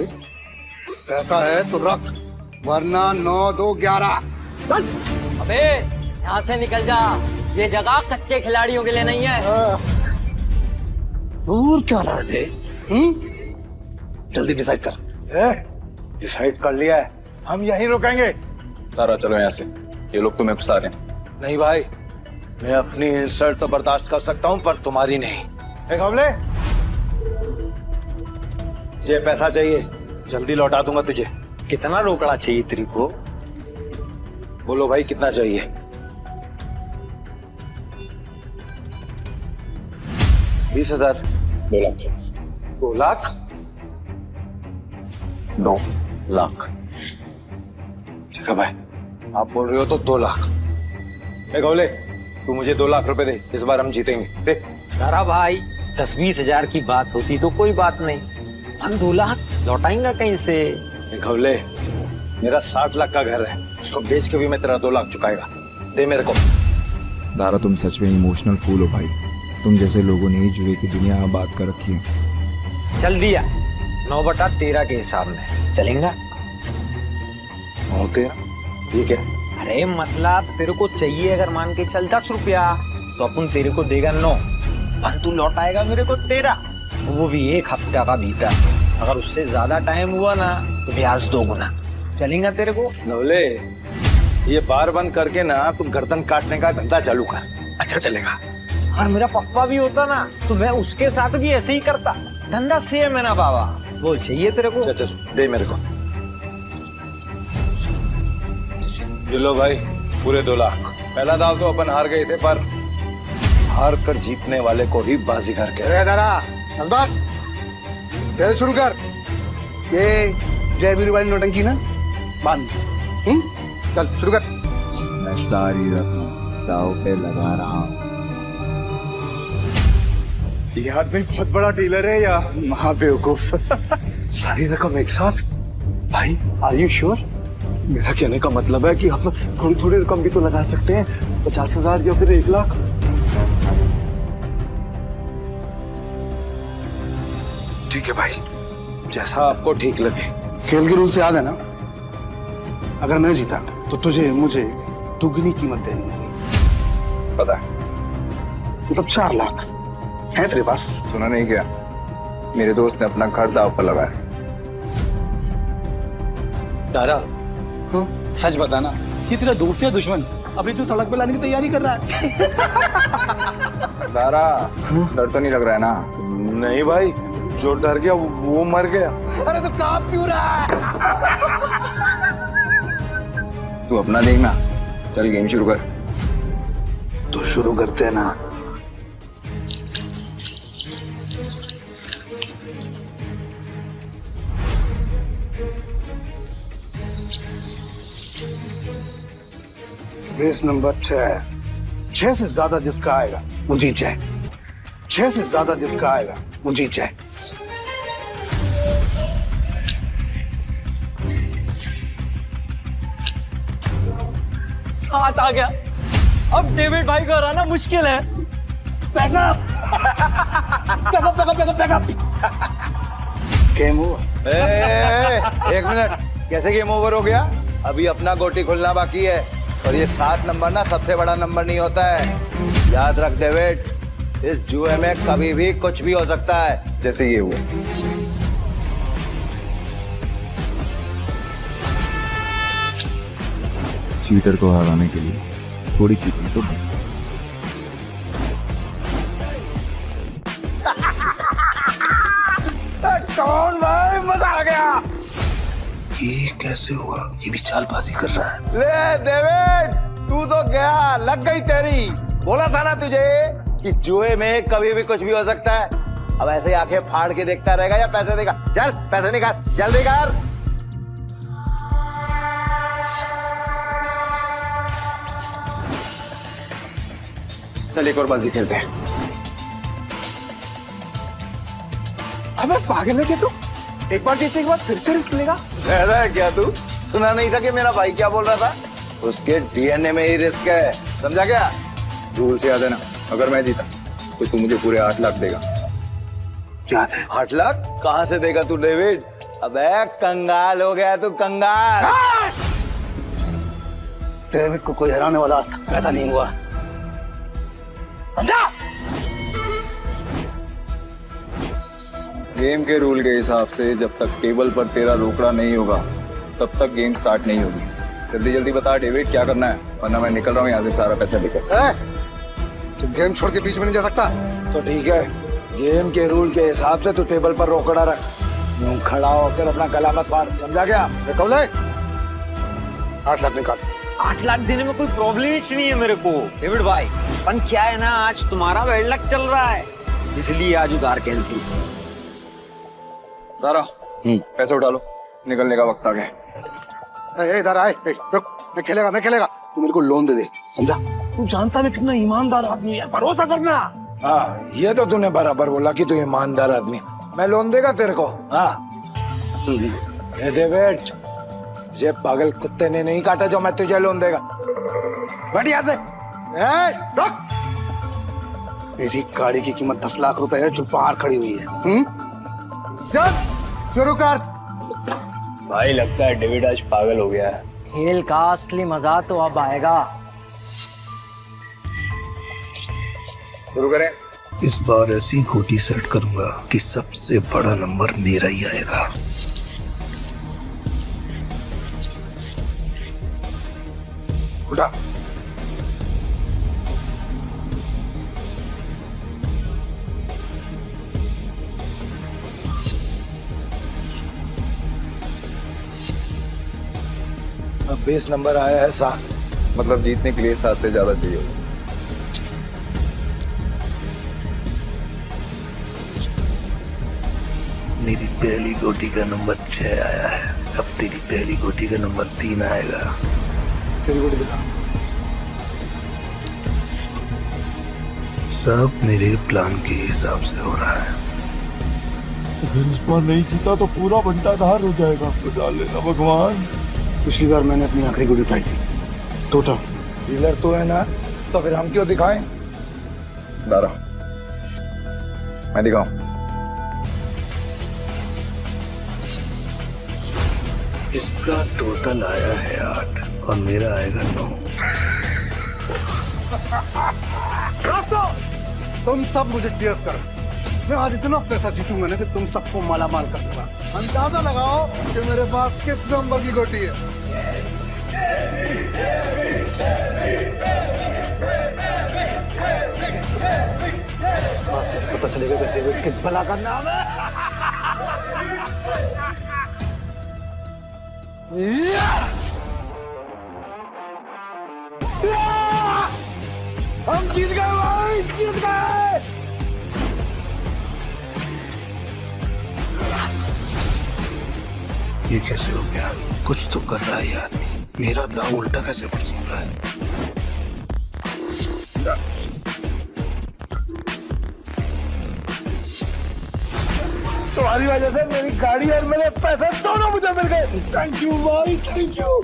पैसा है तो रख, वरना 9, 2, 11। अबे यहाँ से निकल जा, ये जगह कच्चे खिलाड़ियों के लिए नहीं है। दूर क्या रह गए? जल्दी डिसाइड कर। डिसाइड कर लिया है, हम यहीं रुकेंगे। तारा, चलो यहाँ से, ये लोग तुम्हें फंसा रहे हैं। नहीं भाई, मैं अपनी इंसल्ट तो बर्दाश्त कर सकता हूँ, पर तुम्हारी नहीं। हमले, ये पैसा चाहिए, जल्दी लौटा दूंगा तुझे। कितना रोकड़ा चाहिए तेरे को? बोलो भाई, कितना चाहिए? 20,000। 2 लाख। 2 लाख? 2 लाख। ठीक है भाई, आप बोल रहे हो तो 2 लाख। गौले, तू मुझे 2 लाख रुपए दे, इस बार हम जीतेंगे। दे। तारा भाई, 10-20 हजार की बात होती तो कोई बात नहीं, हम 2 लाख लौटाएंगे कहीं से? गौले, मेरा 60 लाख का घर है, उसको बेच के भी मैं तेरा 2 लाख चुकाएगा। दे मेरे को। दारा, तुम सच में इमोशनल फूल हो भाई। तुम जैसे लोगों ने ही जुए की दुनिया में बात कर रखी है। चल दिया, 9/13 के हिसाब में चलेगा। ठीक है। अरे मतलब तेरे को चाहिए, अगर मान के चल 10 रुपया, तो अपन तेरे को देगा 9। पर तू लौटाएगा मेरे को तेरा, वो भी 1 हफ्ता का भीतर। अगर उससे ज्यादा टाइम हुआ ना तो ब्याज 2 गुना। चलेगा तेरे को? नवले, ये बार बंद करके ना तुम गर्दन काटने का धंधा चालू कर। अच्छा चलेगा। और मेरा पप्पा भी होता ना तो मैं उसके साथ भी ऐसे ही करता। धंधा सेम है ना बाबा। बोल चाहिए तेरे को? चल चल दे मेरे को। ये लो भाई, पूरे 2 लाख। पहला दाव तो अपन हार गए थे, पर हार कर जीतने वाले को ही बाजीगर कहते हैं। बस खेल शुरू कर। ये जय वीरू वाली नोटंकी ना बांध। चल शुरू कर। मैं सारी रकम दाव पे लगा रहा हूँ। ये आदमी बहुत बड़ा डीलर है या महा बेवकूफ? सारी रकम एक साथ? भाई आर यू श्योर? मेरा कहने का मतलब है कि हम थोड़ी थोड़ी रकम भी तो लगा सकते हैं, 50,000 या फिर 1 लाख। ठीक है भाई, जैसा आपको ठीक लगे। खेल के रूल से याद है ना, अगर मैं जीता तो तुझे मुझे दुगनी कीमत देनी होगी। पता है। मतलब 4 लाख है तेरे पास? सुना नहीं क्या? मेरे दोस्त ने अपना घर दाव पर लगाया। दारा, सच बताना, ये तेरा दोस्त या दुश्मन? अभी तू सड़क पे लाने की तैयारी कर रहा है। दारा, डर तो नहीं लग रहा है ना? नहीं भाई, जो डर गया वो मर गया। अरे तो कांप क्यों रहा है? तू अपना देखना। चल गेम शुरू कर। तो शुरू करते हैं ना। Race number 6। 6 से ज्यादा जिसका आएगा वो जीत जाए। 6 से ज्यादा जिसका आएगा वो जीत जाए। साथ आ गया। अब डेविड भाई को हराना मुश्किल है। Backup game over. एक मिनट, कैसे गेम ओवर हो गया? अभी अपना गोटी खुलना बाकी है। और ये 7 नंबर ना सबसे बड़ा नंबर नहीं होता है। याद रख डेविड, इस जुए में कभी भी कुछ भी हो सकता है। जैसे ये हुआ। चीटर को हराने के लिए थोड़ी चीटिंग तो कौन भाई, मजा आ गया। ये कैसे हुआ? ये भी चालबाजी कर रहा है। ले डेविड, तू तो गया, लग गई तेरी। बोला था ना तुझे कि जुए में कभी भी कुछ भी हो सकता है। अब ऐसे ही आंखें फाड़ के देखता रहेगा या पैसे देगा? चल पैसे निकाल, जल्दी कर। चल एक और बाजी खेलते हैं। अबे पागल है क्या तू? एक बार जीतने के बाद फिर से रिस्क लेगा? कह रहा है क्या तू? सुना नहीं था कि मेरा भाई क्या बोल रहा था? उसके डीएनए में ही रिस्क है, समझा क्या? रूल से याद है ना, अगर मैं जीता तो तू मुझे पूरे 8 लाख देगा। याद है। 8 लाख कहाँ से देगा तू डेविड? अबे कंगाल हो गया तू, कंगाल। डेविड को कोई हराने वाला आज तक पैदा नहीं हुआ, समझा? गेम के रूल के हिसाब से जब तक टेबल पर तेरा रोकड़ा नहीं होगा तब तक गेम स्टार्ट नहीं होगी। जल्दी जल्दी बता डेविड, क्या करना है, वरना मैं निकल रहा हूँ यहाँ से सारा पैसा लेकर। तू गेम छोड़ के बीच में नहीं जा सकता। तो ठीक है, गेम के रूल के हिसाब से तू टेबल पर रोकड़ा रख। यूं खड़ा होकर अपना गला मत फाड़, समझा क्या? कब ले 8 लाख निकाल। 8 लाख देने में कोई प्रॉब्लम ही नहीं है मेरे को डेविड भाई। पर क्या है ना, आज तुम्हारा बैड लक चल रहा है, इसलिए आज उधार कैंसिल। तारा, पैसे उठा लो, निकलने का वक्त आ गया। इधर आए, रुक, मैं खेलेगा। तू मेरे को लोन दे दे, समझा? तू जानता मैं कितना ईमानदार आदमी है, भरोसा करना। हाँ, ये तो तूने बराबर बोला कि तू ईमानदार आदमी। मैं लोन देगा तेरे को? हाँ ये डेविड, ये पागल कुत्ते ने नहीं काटा जो मैं तुझे लोन देगा। बैठ यहाँ से। रुक। मेरी गाड़ी की कीमत 10 लाख रुपए है जो बाहर खड़ी हुई है। चल शुरू कर। भाई लगता है डेविड आज पागल हो गया है। खेल का असली मजा तो अब आएगा। शुरू करें? इस बार ऐसी गोटी सेट करूंगा कि सबसे बड़ा नंबर मेरा ही आएगा। उठा। अब बेस नंबर आया है 7। मतलब जीतने के लिए 7 से ज्यादा चाहिए। मेरी पहली गोटी का नंबर 6 आया है। अब तेरी पहली गोटी का नंबर 3 आएगा। तेरी गोटी दिखा। सब मेरे प्लान के हिसाब से हो रहा है। अगर इस बार नहीं जीता तो पूरा बंटाधार हो जाएगा। बचा लेना भगवान। पिछली बार मैंने अपनी आखिरी गोली उठाई थी। टोटा डीलर तो है ना, तो फिर हम क्यों दिखाएं? दारा, मैं दिखाऊं? इसका टोटल आया है 8 और मेरा आएगा 9। तुम सब मुझे चीयर्स करो। मैं आज इतना पैसा जीतूंगा ना कि तुम सबको माला माल कर दूंगा। अंदाजा लगाओ कि मेरे पास किस नंबर की गोटी है। आज तुझे पता चलेगा कि डेविड किस भला का नाम है। हम जीत गए भाई, जीत गए। ये कैसे हो गया? कुछ तो कर रहा है ये आदमी। मेरा दाव उल्टा कैसे पड़ सकता है? तुम्हारी वजह से मेरी गाड़ी और मेरे पैसे दोनों मुझे मिल गए। थैंक यू भाई, थैंक यू।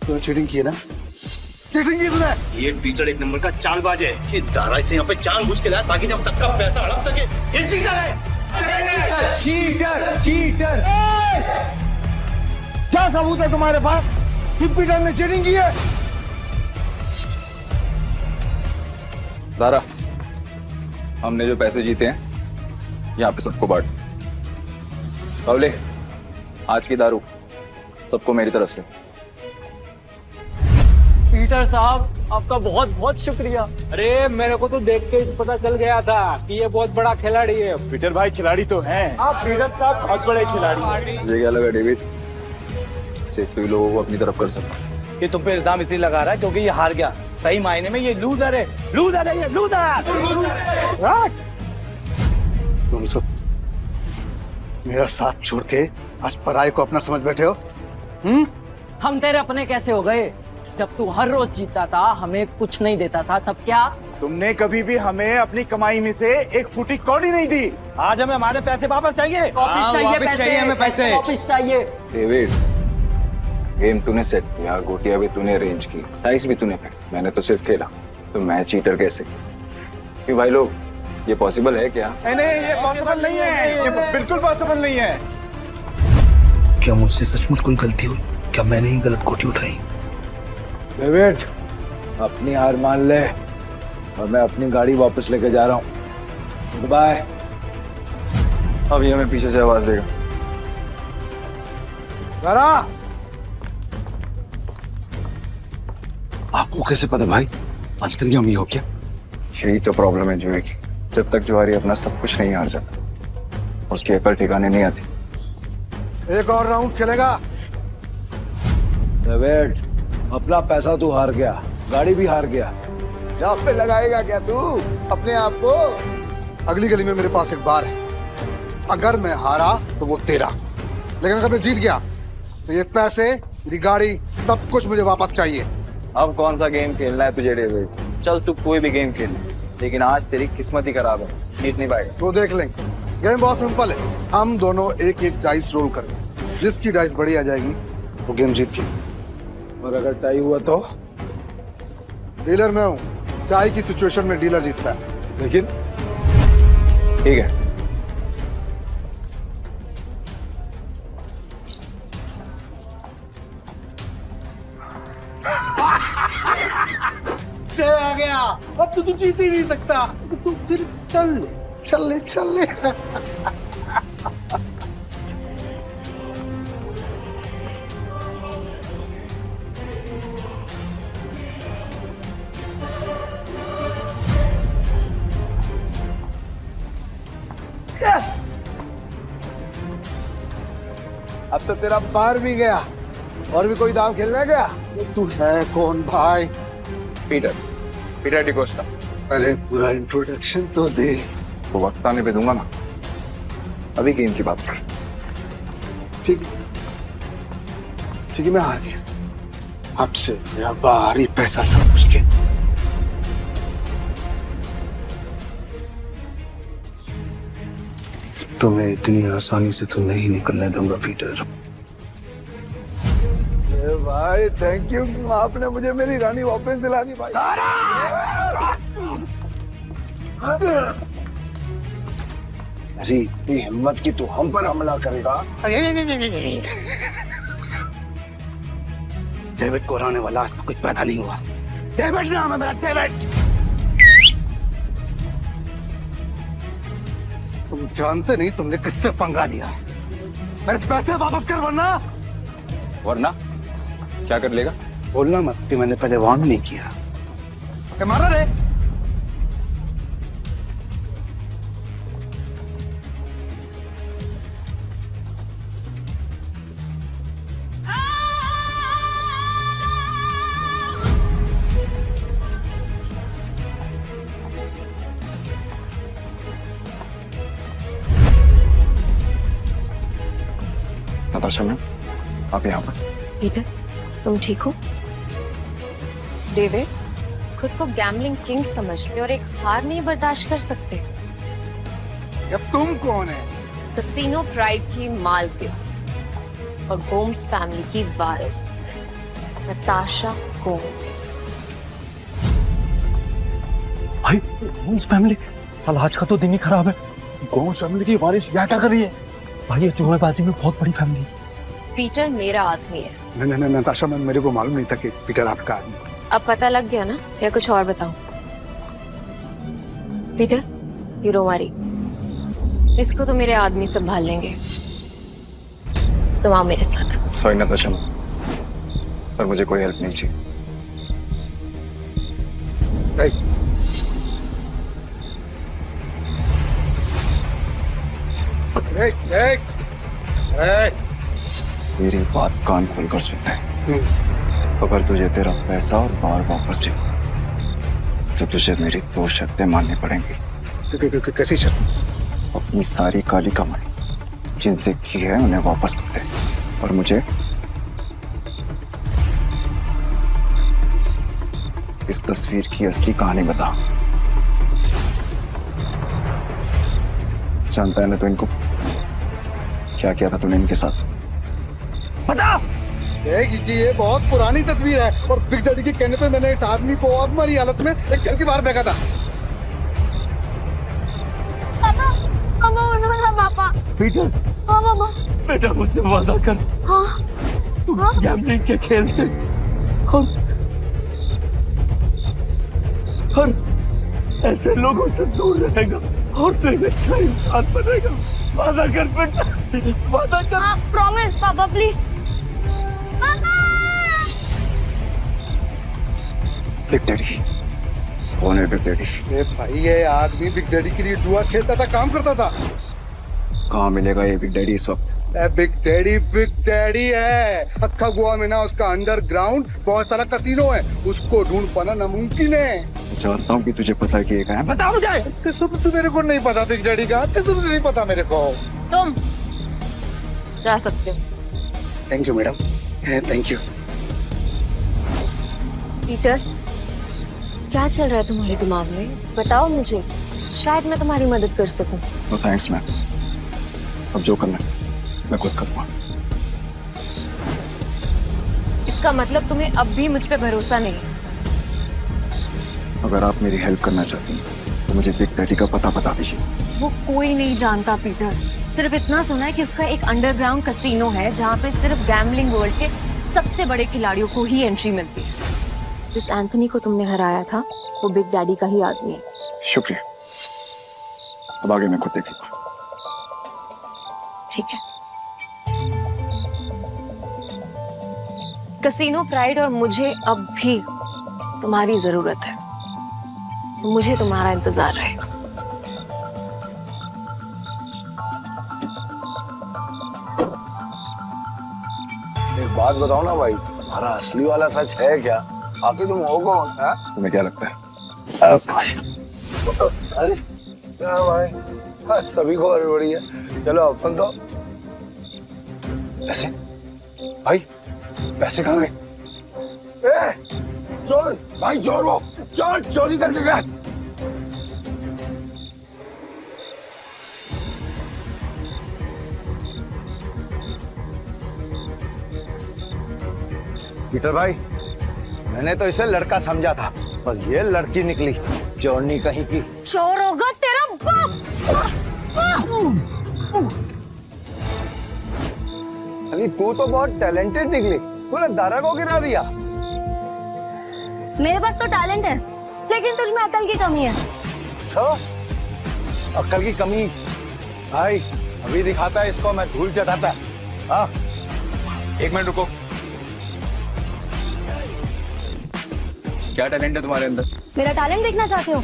तो चीटिंग की है ना? चीटिंग की तूने? ये पीटर एक नंबर का चालबाज है। ये दारा इसे यहाँ पे जानबूझ के लाया ताकि जब सबका पैसा हड़प सके। ये चीटर है। Cheater, cheater. क्या सबूत है तुम्हारे पास कि पीटर ने चीटिंग की है? दारा, हमने जो पैसे जीते हैं यहाँ पे सबको बांट। बावले, आज की दारू सबको मेरी तरफ से। पीटर साहब आपका बहुत बहुत शुक्रिया। अरे मेरे को तो देख के ही पता चल गया था कि ये बहुत बड़ा खिलाड़ी है। पीटर भाई खिलाड़ी तो हैं। आप पीटर साहब बहुत बड़े खिलाड़ी हैं। मुझे क्या लगा डेविड, सिर्फ तू लोगों को अपनी तरफ कर सकता। ये तुम पे इल्जाम इसलिए लगा रहा है क्योंकि ये हार गया। सही मायने में ये लूजर है, लूजर है, ये लूजर। तुम सब मेरा साथ छोड़ के आज पराये को अपना समझ बैठे हो। हम तेरे अपने कैसे हो गए? जब तू हर रोज जीता था, हमें कुछ नहीं देता था, तब क्या? तुमने कभी भी हमें अपनी कमाई में से एक फुटी कौड़ी नहीं दी। आज हमें हमारे पैसे वापस चाहिए। वापस चाहिए हमें पैसे। वापस चाहिए। डेविड, गेम तूने सेट किया, गोटियां भी तूने अरेंज की, डाइस भी तूने फेंकी, मैंने तो सिर्फ खेला। तो मैं चीटर कैसे? कि भाई लोग, ये पॉसिबल है क्या? नहीं, ये पॉसिबल नहीं है। ये बिल्कुल पॉसिबल नहीं है। क्या मुझसे सचमुच कोई गलती हुई? क्या मैंने ही गलत गोटी उठाई? डेविड, अपनी हार मान ले और मैं अपनी गाड़ी वापस लेके जा रहा हूँ। बाय। अब ये हमें पीछे से आवाज देगा। जरा आपको कैसे पता भाई? अंतर्यामी हो क्या? यही तो प्रॉब्लम है जुए की। जब तक जुआरी अपना सब कुछ नहीं हार जाता, उसकी अकल ठिकाने नहीं आती। एक और राउंड खेलेगा? डेविड, अपना पैसा तू हार गया, गाड़ी भी हार गया। जॉब पे लगाएगा क्या तू अपने आप को? अगली गली में मेरे पास एक बार है। अगर मैं हारा तो वो तेरा, लेकिन अगर मैं जीत गया तो ये पैसे, मेरी गाड़ी, सब कुछ मुझे वापस चाहिए। अब कौन सा गेम खेलना है तुझे डेविड? चल तू कोई भी गेम खेल, लेकिन आज तेरी किस्मत ही खराब है, जीत नहीं पाएगा। वो देख लेंगे। गेम बहुत सिंपल है। हम दोनों एक एक डाइस रोल करेंगे। जिसकी डाइस बड़ी आ जाएगी वो गेम जीत गई। और अगर टाई हुआ तो? डीलर मैं हूँ, टाई की सिचुएशन में डीलर जीतता है। लेकिन ठीक है, जय आ गया, अब तो तू जीत ही नहीं सकता। तू फिर चल ले। अब तो तेरा पार भी गया। और भी कोई दाव खेलने गया? तू है कौन भाई? पीटर डिकोस्टा। अरे पूरा इंट्रोडक्शन तो दे। वो वक्त आने पे दूंगा ना, अभी गेम की बात कर। ठीक है, मैं हार गया। अब से मेरा बाहरी पैसा सब उसके। तुम्हें इतनी आसानी से तो नहीं निकलने दूंगा पीटर। भाई थैंक यू, आपने मुझे मेरी रानी वापस दिला दी भाई। ऐसी इतनी हिम्मत की तू हम पर हमला करेगा? डेविड को हराने वाला आज तो कुछ पैदा नहीं हुआ। डेविड नाम है मेरा, डेविड। तुम जानते नहीं तुमने किससे पंगा लिया। मेरे पैसे वापस कर, वरना क्या कर लेगा? बोलना मत कि मैंने पहले वार्न नहीं किया। मारा रे। नताशा मैम, आप यहाँ पर। पीटर, तुम ठीक हो? डेविड खुद को गैम्बलिंग किंग समझते और एक हार नहीं बर्दाश्त कर सकते। अब तुम कौन है? कसिनो प्राइड की मालकिन और गोम्स फैमिली की वारिस नताशा गोम्स। भाई गोम्स फैमिली, साल आज का तो दिन ही खराब है। गोम्स फैमिली की वारिस यहाँ क्या कर रही है? भाई ये जुएबाजी में बहुत बड़ी फैमिली। पीटर मेरा आदमी है। नहीं नताशा मैम, मेरे को मालूम नहीं था कि पीटर आपका आदमी। अब पता लग गया ना, या कुछ और बताऊं? पीटर, यू डोंट वरी, इसको तो मेरे आदमी संभाल लेंगे। तुम आओ मेरे साथ। सॉरी नताशा मैम, पर मुझे कोई हेल्प नहीं चाहिए। मेरी बात कान खोलकर सुनता है। अगर तुझे तेरा पैसा और बार वापस चाहिए तो तुझे मेरी 2 शर्तें माननी पड़ेंगी। कैसी शर्त? अपनी सारी काली कमाई जिनसे की है उन्हें वापस कर दे, और मुझे इस तस्वीर की असली कहानी बता। जानता है ना तो इनको क्या किया था तूने इनके साथ? बता। ये बहुत पुरानी तस्वीर है और बिग डैडी के कहने पे मैंने इस आदमी को अधमरी हालत में एक घर के बाहर फेंका था। पापा, पापा। पीटर। हाँ मामा। बेटा मुझसे वादा कर। हाँ। तू गैम्बलिंग के खेल से और ऐसे लोगों से दूर रहेगा और तू एक अच्छा इंसान बनेगा। वादा कर बेटा, वादा कर। प्रॉमिस पापा, प्लीज। बिग डैडी कौन है? बिग डैडी भाई ये आदमी बिग डैडी के लिए जुआ खेलता था, काम करता था। कहाँ मिलेगा ये बिग डैडी इस वक्त? बिग डैडी है। अक्खा गोवा में ना उसका अंडरग्राउंड बहुत सारा कसिनो है, उसको ढूंढ पाना नामुमकिन है। जानता हूँ कि तुझे पता है कि ये कहाँ है। बता मुझे। कसम से मेरे को नहीं पता बिग डैडी का, कसम से नहीं पता मेरे को। तुम जा सकते हो। Thank you madam, thank you. Peter, क्या चल रहा है तुम्हारे दिमाग में? बताओ मुझे, शायद मैं तुम्हारी मदद कर सकूं। नो थैंक्स मैम, अब जो करना है मैं खुद करूँगा। इसका मतलब तुम्हें अब भी मुझ पे भरोसा नहीं? अगर आप मेरी हेल्प करना चाहती हैं तो मुझे बिग डैडी का पता बता दीजिए। वो कोई नहीं जानता पीटर, सिर्फ इतना सुना है कि उसका एक अंडरग्राउंड कसिनो है जहाँ पे सिर्फ गैम्बलिंग वर्ल्ड के सबसे बड़े खिलाड़ियों को ही एंट्री मिलती है। जिस एंथनी को तुमने हराया था वो बिग डैडी का ही आदमी है। शुक्रिया, अब आगे मैं खुद देखूंगा। ठीक है। कसीनो प्राइड और मुझे अब भी तुम्हारी जरूरत है। मुझे तुम्हारा इंतजार रहेगा। एक बात बताओ ना भाई, हमारा असली वाला सच है क्या? आखिर तुम हो कौन? तुम्हें क्या लगता है? अरे क्या भाई, सभी को हड़बड़ी है। चलो अपन तो पैसे, भाई पैसे कहाँ गए? चोर भाई, चोर वो चोर चोरी करके गया। पीटर भाई, मैंने तो इसे लड़का समझा था, पर ये लड़की निकली चोरनी कहीं की। चोर होगा तेरा बाप। अली तू तो बहुत टैलेंटेड निकली, तूने दारा को गिरा दिया। मेरे पास तो टैलेंट है, लेकिन तुझमें अकल की कमी है। अकल की कमी? भाई अभी दिखाता है इसको, मैं धूल चटाता है। हाँ, एक मिनट रुको। क्या टैलेंट है तुम्हारे अंदर? मेरा टैलेंट देखना चाहते हो?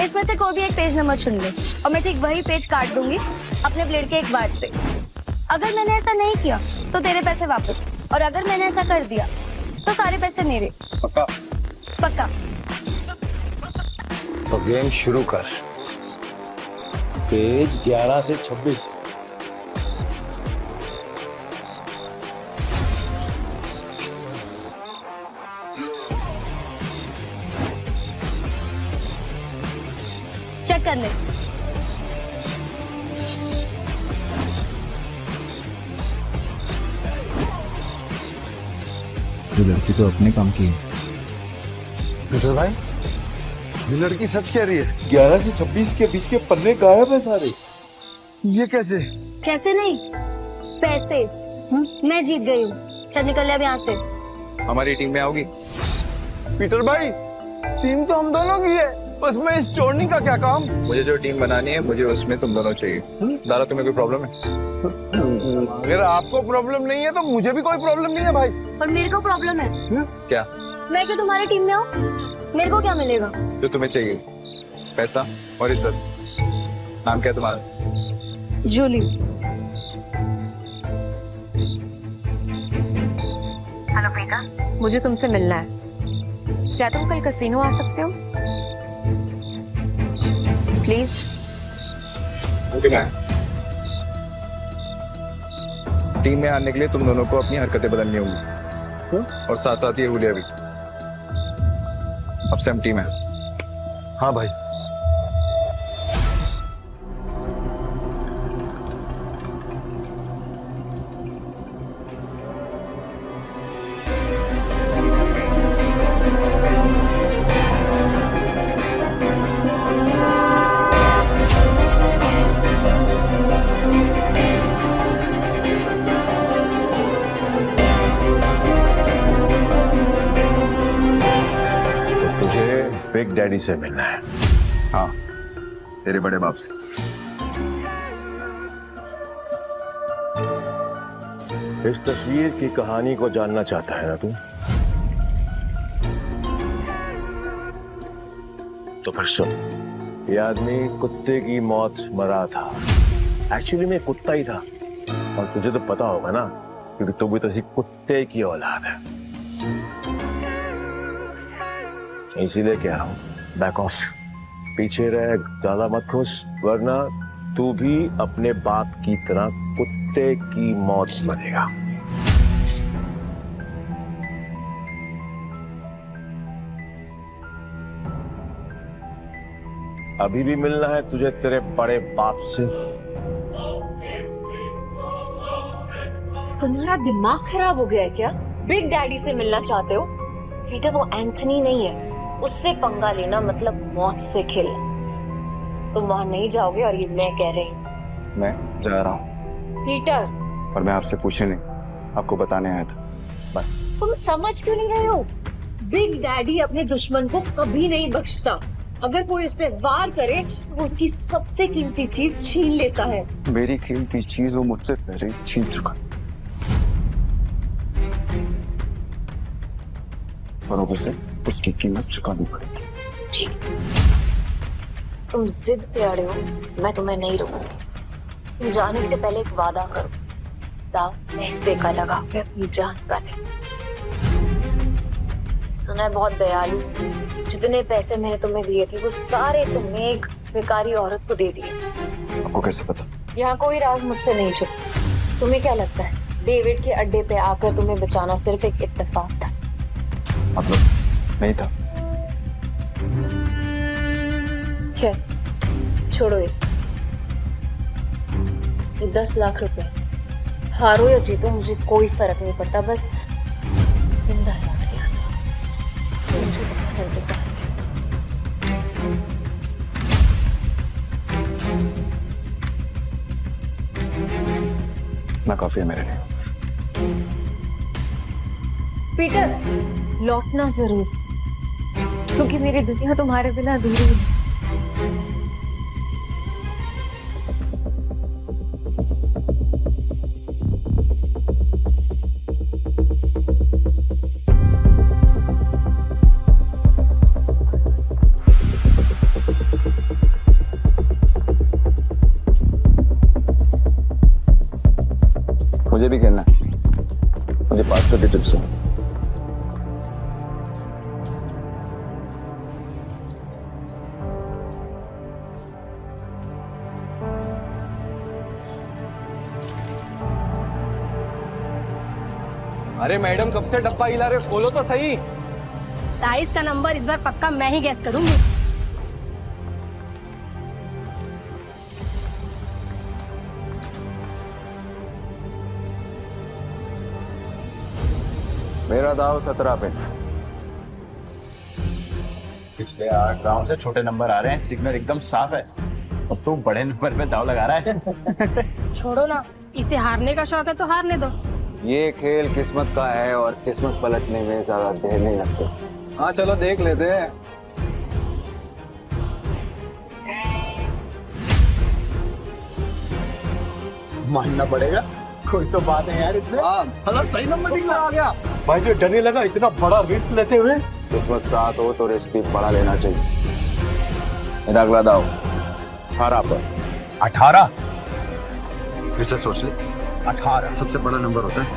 इसमें से कोई भी एक पेज नंबर चुन ले और मैं ठीक वही पेज काट दूंगी अपने ब्लेड के एक बार से। अगर मैंने ऐसा नहीं किया तो तेरे पैसे वापस, और अगर मैंने ऐसा कर दिया तो सारे पैसे मेरे। पक्का? पक्का। तो गेम शुरू कर। पेज 11 से 26। चेक कर ले। ये लड़की तो अपने काम की है। पीटर भाई, ये लड़की सच कह रही है। 11 से 26 के बीच के पन्ने गायब है सारे। ये कैसे? कैसे नहीं, पैसे मैं जीत गई हूँ। चल निकल ले अब यहाँ से। हमारी टीम में आओगी? पीटर भाई, टीम तो हम दोनों की है, बस मैं इस चोरनी का क्या काम? मुझे जो टीम बनानी है, मुझे उसमें तुम दोनों चाहिए। दारा, तुम्हें कोई प्रॉब्लम है? अगर आपको प्रॉब्लम नहीं है तो मुझे भी कोई प्रॉब्लम नहीं है भाई। और मेरे को प्रॉब्लम है। क्या? मैं क्यों तुम्हारी टीम में हूँ? मेरे को क्या मिलेगा? जो तुम्हें चाहिए, पैसा और इज्जत। नाम क्या है तुम्हारा? जूली। हेलो बेटा, मुझे तुमसे मिलना है। क्या तुम कल कैसीनो आ सकते हो? प्लीज। टीम में आने के लिए तुम दोनों को अपनी हरकतें बदलनी होगी, और साथ साथ ये हुलिया भी। अब से हम टीम है। हाँ भाई। बिग डैडी से मिलना है। हाँ, तेरे बड़े बाप से। इस तस्वीर की कहानी को जानना चाहता है ना तू? तो फिर सुन, ये आदमी कुत्ते की मौत मरा था। एक्चुअली मैं कुत्ता ही था, और तुझे तो पता होगा ना, क्योंकि तू भी तो कुत्ते की औलाद है। इसीलिए कह रहा हूं, बैक ऑफ, पीछे रह, ज्यादा मत खुश, वरना तू भी अपने बाप की तरह कुत्ते की मौत मरेगा। अभी भी मिलना है तुझे तेरे बड़े बाप से? तुम्हारा दिमाग खराब हो गया है क्या? बिग डैडी से मिलना चाहते हो? पीटर, वो एंथनी नहीं है, उससे पंगा लेना मतलब मौत से खेलना। तुम वहां नहीं जाओगे, और ये मैं कह रही हूँ। मैं जा रहा हूँ। पीटर। और मैं आपसे पूछने नहीं, आपको बताने आया था। बाय। तुम समझ क्यों नहीं रहे हो? बिग डैडी अपने दुश्मन को कभी नहीं बख्शता। अगर कोई इस पे वार करे तो वो उसकी सबसे कीमती चीज छीन लेता है। मेरी कीमती चीज वो मुझसे पहले ही छीन चुका और अब उसे उसकी कीमत चुकानी पड़ेगी। ठीक, तुम जिद पे अड़े हो, मैं तुम्हें नहीं रोकूंगी। तुम जाने से पहले एक वादा करो, दाव पैसे का लगा के अपनी जान का नहीं। सुना है बहुत दयालु, जितने पैसे मैंने तुम्हें दिए थे वो सारे तुमने एक बेकारी औरत को दे दिए। आपको कैसे पता? यहाँ कोई राज मुझसे नहीं छुपता। तुम्हें क्या लगता है डेविड के अड्डे पे आकर तुम्हें बचाना सिर्फ एक इत्तेफाक था? मतलब नहीं था। खैर छोड़ो इसे। ये 10 लाख रुपए, हारो या जीतो मुझे कोई फर्क नहीं पड़ता, बस जिंदा लौट के आना। मुझे तुम्हारा इंतजार है। ना काफी है मेरे लिए। पीटर, लौटना जरूर, क्योंकि मेरी दुनिया तुम्हारे बिना अधूरी है। मुझे भी खेलना है। मुझे 500 की टिप्स है। अरे मैडम कब से डब्बा हिला रहे, खोलो तो सही। डाइस का नंबर इस बार पक्का मैं ही गैस करूंगी। मेरा दाव 17 पे। पिछले 8 राउंड से छोटे नंबर आ रहे हैं, सिग्नल एकदम साफ है। अब तो बड़े नंबर पे दाव लगा रहा है। छोड़ो ना, इसे हारने का शौक है तो हारने दो। ये खेल किस्मत का है और किस्मत पलटने में ज्यादा देर नहीं लगती। हाँ चलो देख लेते हैं। मानना पड़ेगा, कोई तो बात है यार इसमें। हाँ सही नंबर निकला आ गया। भाई जो डरने लगा इतना बड़ा रिस्क लेते हुए। किस्मत साथ हो तो रिस्क भी बड़ा लेना चाहिए। मेरा अगला दाव 18 पर। 18? फिर से सोच ले, 18 सबसे बड़ा नंबर होता है।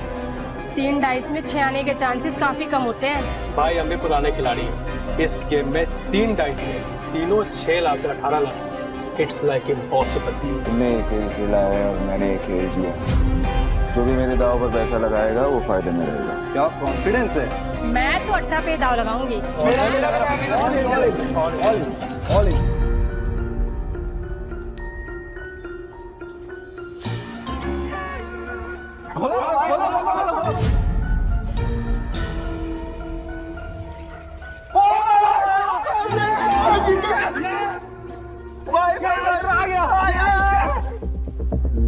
3 डाइस में 6 आने के चांसेस काफी कम होते हैं। भाई हम भी पुराने खिलाड़ी हैं। इस गेम में 3 डाइस में तीनों 6 lakh 18 lakh. It's like impossible. तुमने एक खेल खेला है और मैंने एक खेल किया। जो भी मेरे दाव पर पैसा लगाएगा वो फायदे में रहेगा। क्या कॉन्फिडेंस है। मैं तो 18 पे दाव लगाऊंगी।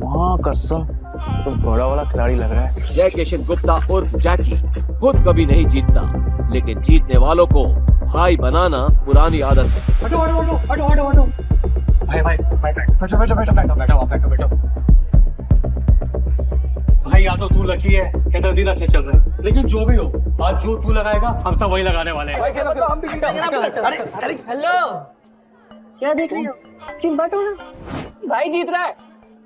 माँ कसम तो बड़ा वाला खिलाड़ी लग रहा है। जय किशन गुप्ता उर्फ जैकी खुद कभी नहीं जीतता, लेकिन जीतने वालों को भाई बनाना पुरानी आदत है। हटो हटो हटो हटो हटो हटो। भाई भाई बैठो बैठो बैठो बैठो बैठो बैठो बैठो। भाई या तो तू लकी है, इधर दिन अच्छे चल रहे हैं, लेकिन जो भी हो आज जो तू लगाएगा हम सब वही लगाने वाले हैं। हेलो, क्या देख रही हो? चिंबाटू ना, भाई जीत रहा है।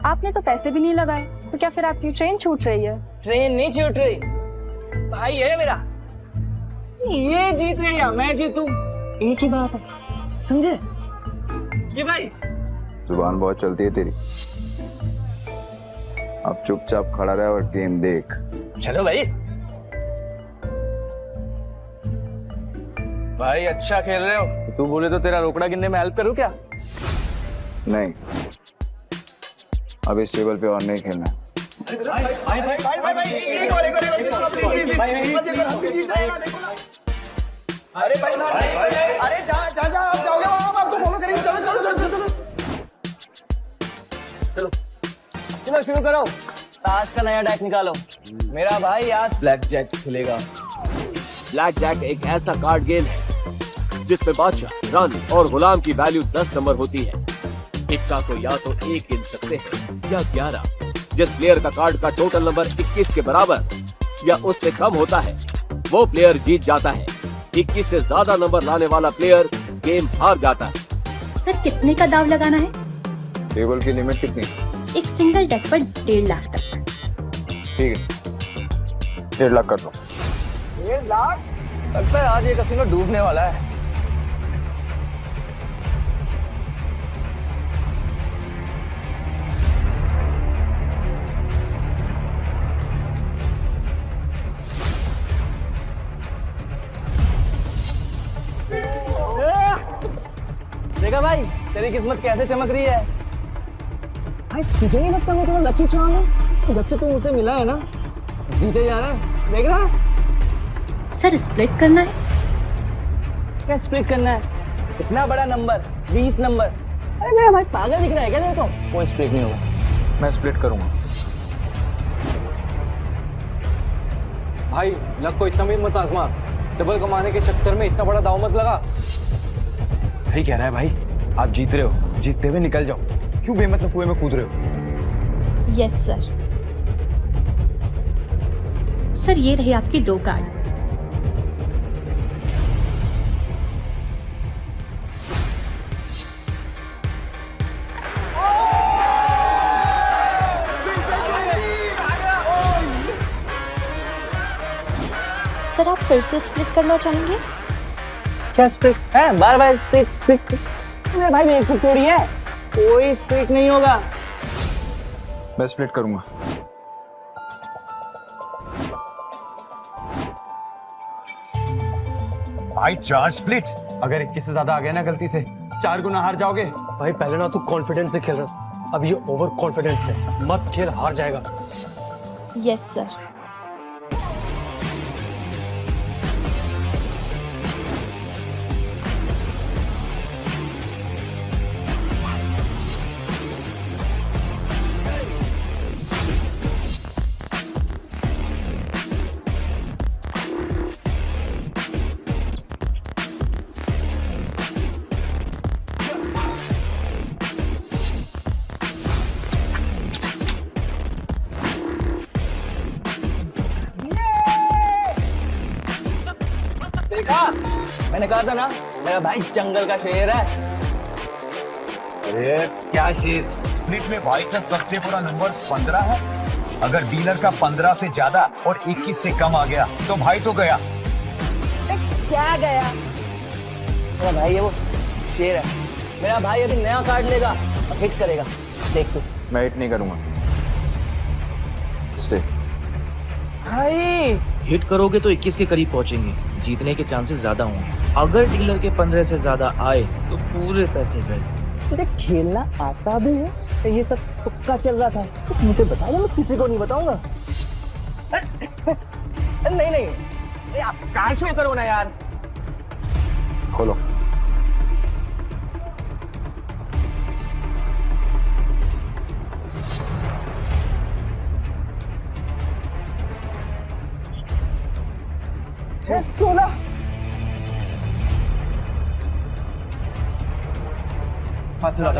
आपने तो पैसे भी नहीं लगाए, तो क्या फिर आपकी ट्रेन छूट रही है? ट्रेन नहीं छूट रही, भाई है मेरा। ये जीत रहे या मैं जीतूं, एक ही बात है, समझे? ये भाई जुबान बहुत चलती है तेरी। अब चुपचाप खड़ा रहे और गेम देख। चलो भाई। भाई अच्छा खेल रहे हो। तू बोले तो तेरा रोकड़ा गिनने में हेल्प करूँ क्या? नहीं, अब इस टेबल पे और नहीं खेलना। अरे भाई अरे जा जाओगे वहां, आपको फॉलो करेंगे। चलो चलो शुरू करो। ताश का नया डेक निकालो। मेरा भाई आज ब्लैक जैक खेलेगा। ब्लैक जैक एक ऐसा कार्ड गेम है जिसमें बादशाह, रानी और गुलाम की वैल्यू 10 नंबर होती है। इक्का को या तो 1 गिन सकते हैं या 11। जिस प्लेयर का कार्ड का टोटल नंबर 21 के बराबर या उससे कम होता है वो प्लेयर जीत जाता है। 21 से ज्यादा नंबर लाने वाला प्लेयर गेम हार जाता है। सर कितने का दाव लगाना है? टेबल की लिमिट कितनी? एक सिंगल डेक पर 1.5 लाख तक। ठीक है, 1.5 लाख कर दो। 1.5 लाख? लगता है आज ये कसिनो डूबने वाला है। देखा भाई तेरी किस्मत कैसे चमक रही है। भाई तुझे नहीं लगता मैं तुम्हारा लकी चार्म हूँ? जब से तू मुझसे मिला है ना जीते जा रहा है, देख रहा? सर स्प्लिट करना है? क्या स्प्लिट करना है? इतना बड़ा नंबर 20 नंबर। अरे मेरा भाई पागल दिख रहा है क्या तेरे को? कोई स्प्लिट नहीं होगा। मैं स्प्लिट करूंगा। भाई लक को इतना भी मत आजमा। डबल कमाने के चक्कर में इतना बड़ा दाव मत लगा। सही कह रहा है भाई, आप जीत रहे हो, जीतते हुए निकल जाओ। क्यों बेमतलब कुएं में कूद रहे हो? Yes sir. सर ये रहे आपके 2 कार्ड। सर आप फिर से स्प्लिट करना चाहेंगे? क्या स्प्लिट है? बार बार स्प्लिट। अरे भाई मेरे को थोड़ी है, कोई स्प्लिट नहीं होगा। मैं स्प्लिट करूंगा। भाई 4 स्प्लिट। अगर 21 से ज्यादा आ गया ना गलती से 4 गुना हार जाओगे। भाई पहले ना तू कॉन्फिडेंस से खेल रहा, अब ये ओवर कॉन्फिडेंस है। मत खेल, हार जाएगा। Yes sir. देखा, मैंने कहा था ना मेरा भाई जंगल का शेर है। अरे क्या शेर? स्प्लिट में भाई का सबसे बुरा नंबर 15 है। अगर डीलर का 15 से ज्यादा और 21 से कम आ गया तो भाई तो गया। क्या गया? मेरा भाई है वो शेर है। मेरा भाई अभी नया कार्ड लेगा और हिट करेगा, देख तू। मैं हिट नहीं करूंगा। स्टे। भाई हिट करोगे तो 21 के करीब पहुंचेंगे, जीतने के चांसेस ज्यादा होंगे। अगर डीलर के 15 से ज्यादा आए तो पूरे पैसे गए। तुझे खेलना आता भी है तो ये सब तुक्का चल रहा था? तो मुझे बता दो, मैं किसी को नहीं बताऊंगा। नहीं नहीं आप कार्ड शो करो ना यार। खोलो। सोना। पाँच लाख।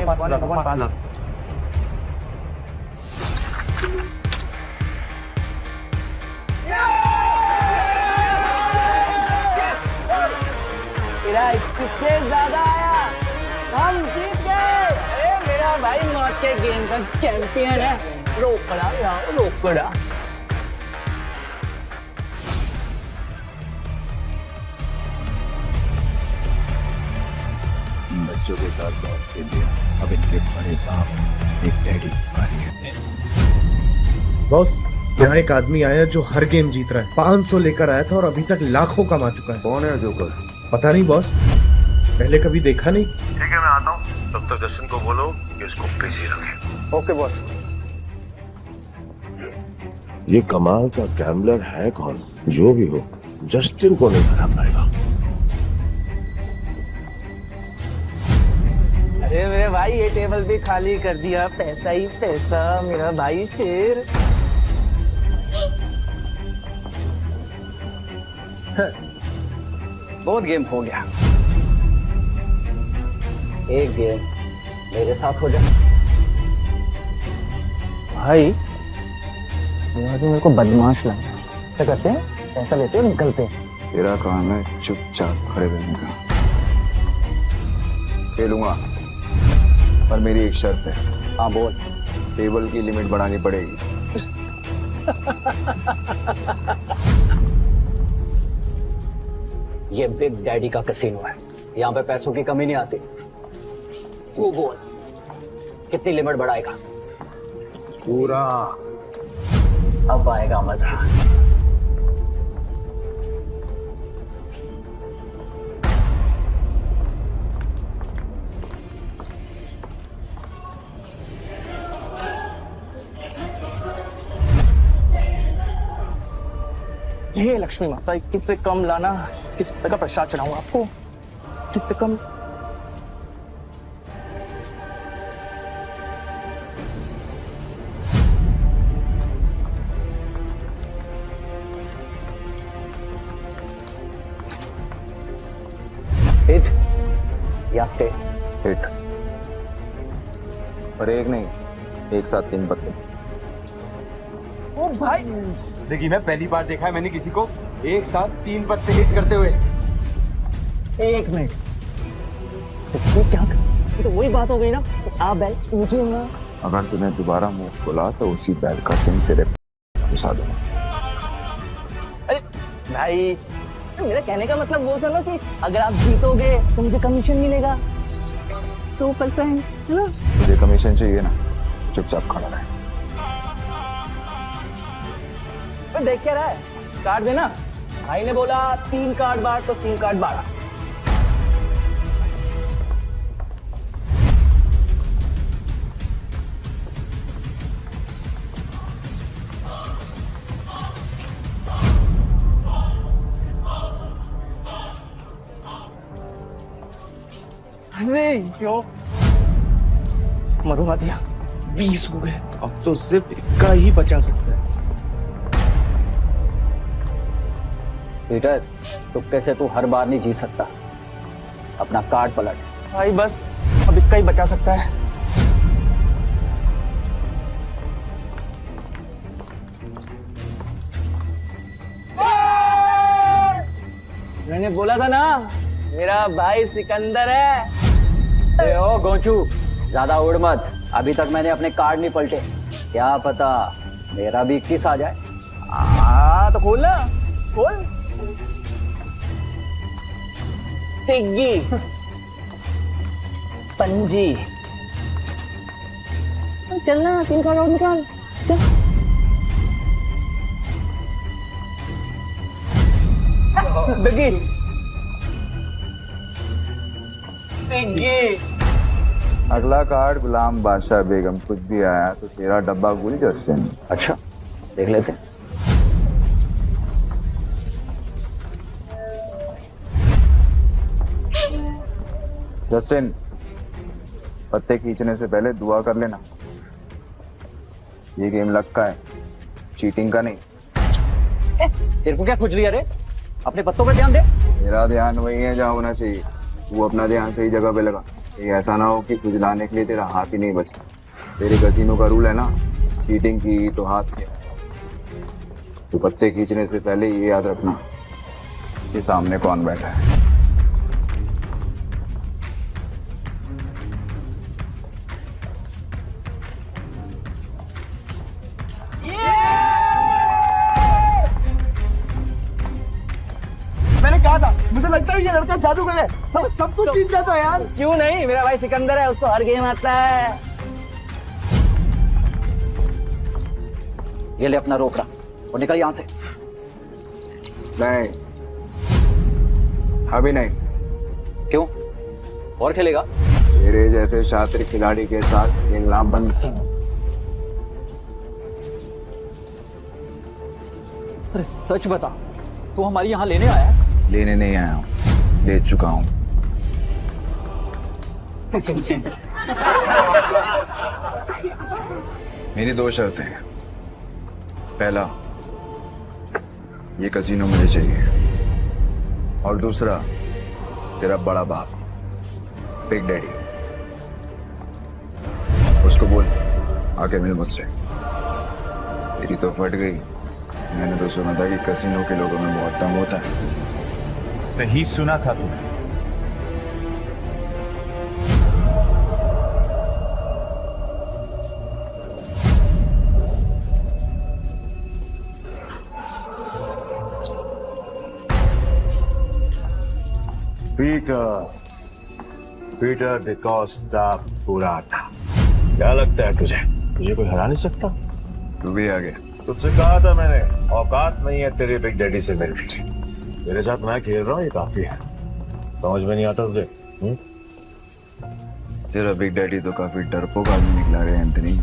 मेरा 21 से ज्यादा आया, हम जीत गए। अरे मेरा भाई मौत के गेम का चैंपियन है। रोकड़ा यार, रोकड़ा। बच्चों के साथ बहुत खेल लिया, अब इनके बड़े बाप एक डैडी की बारी है। बॉस यहाँ एक आदमी आया जो हर गेम जीत रहा है। 500 लेकर आया था और अभी तक लाखों कमा चुका है। कौन है जोकर? पता नहीं बॉस, पहले कभी देखा नहीं। ठीक है मैं आता हूँ, तब तक जस्टिन को बोलो कि उसको बिजी रखे। Okay boss. ये कमाल का गैम्बलर है कौन? जो भी हो, जस्टिन को नहीं हरा पाएगा। अरे मेरे भाई ये टेबल भी खाली कर दिया, पैसा ही पैसा। मेरा भाई शेर। सर बहुत गेम हो गया, एक गेम मेरे साथ हो जाए। भाई तो मेरे को बदमाश लगा। क्या करते हैं, पैसा लेते हैं, निकलते हैं। तेरा काम है चुपचाप खड़े रहने का। खेलूंगा पर मेरी एक शर्त है। हाँ बोल। टेबल की लिमिट बढ़ानी पड़ेगी। ये बिग डैडी का कैसीनो है, यहाँ पे पैसों की कमी नहीं आती। तू बोल कितनी लिमिट बढ़ाएगा? पूरा। अब आएगा मजा। ये लक्ष्मी माता, 21 से कम लाना, 21 रुपए का प्रसाद चढ़ाऊंगा आपको। 21 से कम। हिट या स्टे? हिट। पर एक नहीं, एक साथ 3 पत्ते। ओ भाई, देखिए मैं पहली बार देखा है मैंने किसी को एक साथ 3 पत्ते हिट करते हुए। एक मिनट, तो क्या ये तो वही बात हो गई ना। आप बैल ऊंचे ना। अगर तूने दोबारा मुंह खोला तो उसी बैल का सिंह तेरे घुसा दूंगा। अरे भाई, मेरा कहने का मतलब वो था ना कि अगर आप जीतोगे तो मुझे कमीशन मिलेगा 2%, है ना? तुझे कमीशन चाहिए ना, चुपचाप खड़ा रहे। देख क्या रहा है, कार्ड देना। भाई ने बोला 3 कार्ड बार तो 3 कार्ड बारा। अरे क्यों मरुआ दिया, 20 हो गए। अब तो सिर्फ 1 का ही बचा सकता है। पीटर, तुक्के से तू हर बार नहीं जीत सकता। अपना कार्ड पलट। भाई बस अब 1 का ही बचा सकता है। मैंने बोला था ना, मेरा भाई सिकंदर है। अरे ओ गोचू, ज्यादा उड़ मत। अभी तक मैंने अपने कार्ड नहीं पलटे, क्या पता मेरा भी 21 आ जाए। तो खोल ना, खोल। तिग्गी, पंजी। चलना, 3 कार्ड और निकाल। चल। बिग्गी, तिग्गी। अगला कार्ड गुलाम बादशाह बेगम। कुछ भी आया तो तेरा डब्बा गुल जस्टिन। अच्छा, देख लेते हैं। जस्टिन, पत्ते खींचने से पहले दुआ कर लेना। ये गेम लक का है, चीटिंग का नहीं। तेरे को क्या खुजली है रे? अपने पत्तों पे ध्यान दे। मेरा ध्यान वही है जहाँ होना चाहिए। वो अपना ध्यान सही जगह पे लगा। ये ऐसा ना हो कि खुजलाने के लिए तेरा हाथ ही नहीं बचा। तेरे कैसीनो का रूल है ना, चीटिंग की तो हाथ से। तो पत्ते खींचने से पहले ये याद रखना कि सामने कौन बैठा है। मैंने कहा था, मुझे लगता है ये लड़का जादूगर है। सब कुछ जीत जाता है यार। क्यों नहीं, मेरा भाई सिकंदर है, उसको हर गेम आता है। ये ले अपना रोकड़ा और निकल यहाँ से। नहीं, अभी नहीं। क्यों? और खेलेगा? तेरे जैसे शातिर खिलाड़ी के साथ खेलना बंद। अरे सच बता, तू हमारी यहाँ लेने आया है? लेने नहीं आया हूँ, ले चुका हूँ। मेरी 2 शर्तें हैं। पहला, ये कैसीनो मुझे चाहिए। और दूसरा तेरा बड़ा बाप बिग डैडी, उसको बोल आके मिल मुझसे। तेरी तो फट गई। मैंने तो सुना था कि कैसीनो के लोगों में बहुत दम होता है। सही सुना था तूने। पीटर डिकोस्टा पूरा था। क्या लगता है तुझे कोई हरा नहीं सकता? तू भी आ गया। तुझसे कहा था मैंने, औकात नहीं है तेरे बिग डैडी से मिलने की। तेरे साथ मैं खेल रहा हूँ, ये काफी है। समझ में नहीं आता तुझे? तेरा बिग डैडी तो काफी डरपोक आदमी निकला रे एंथनी।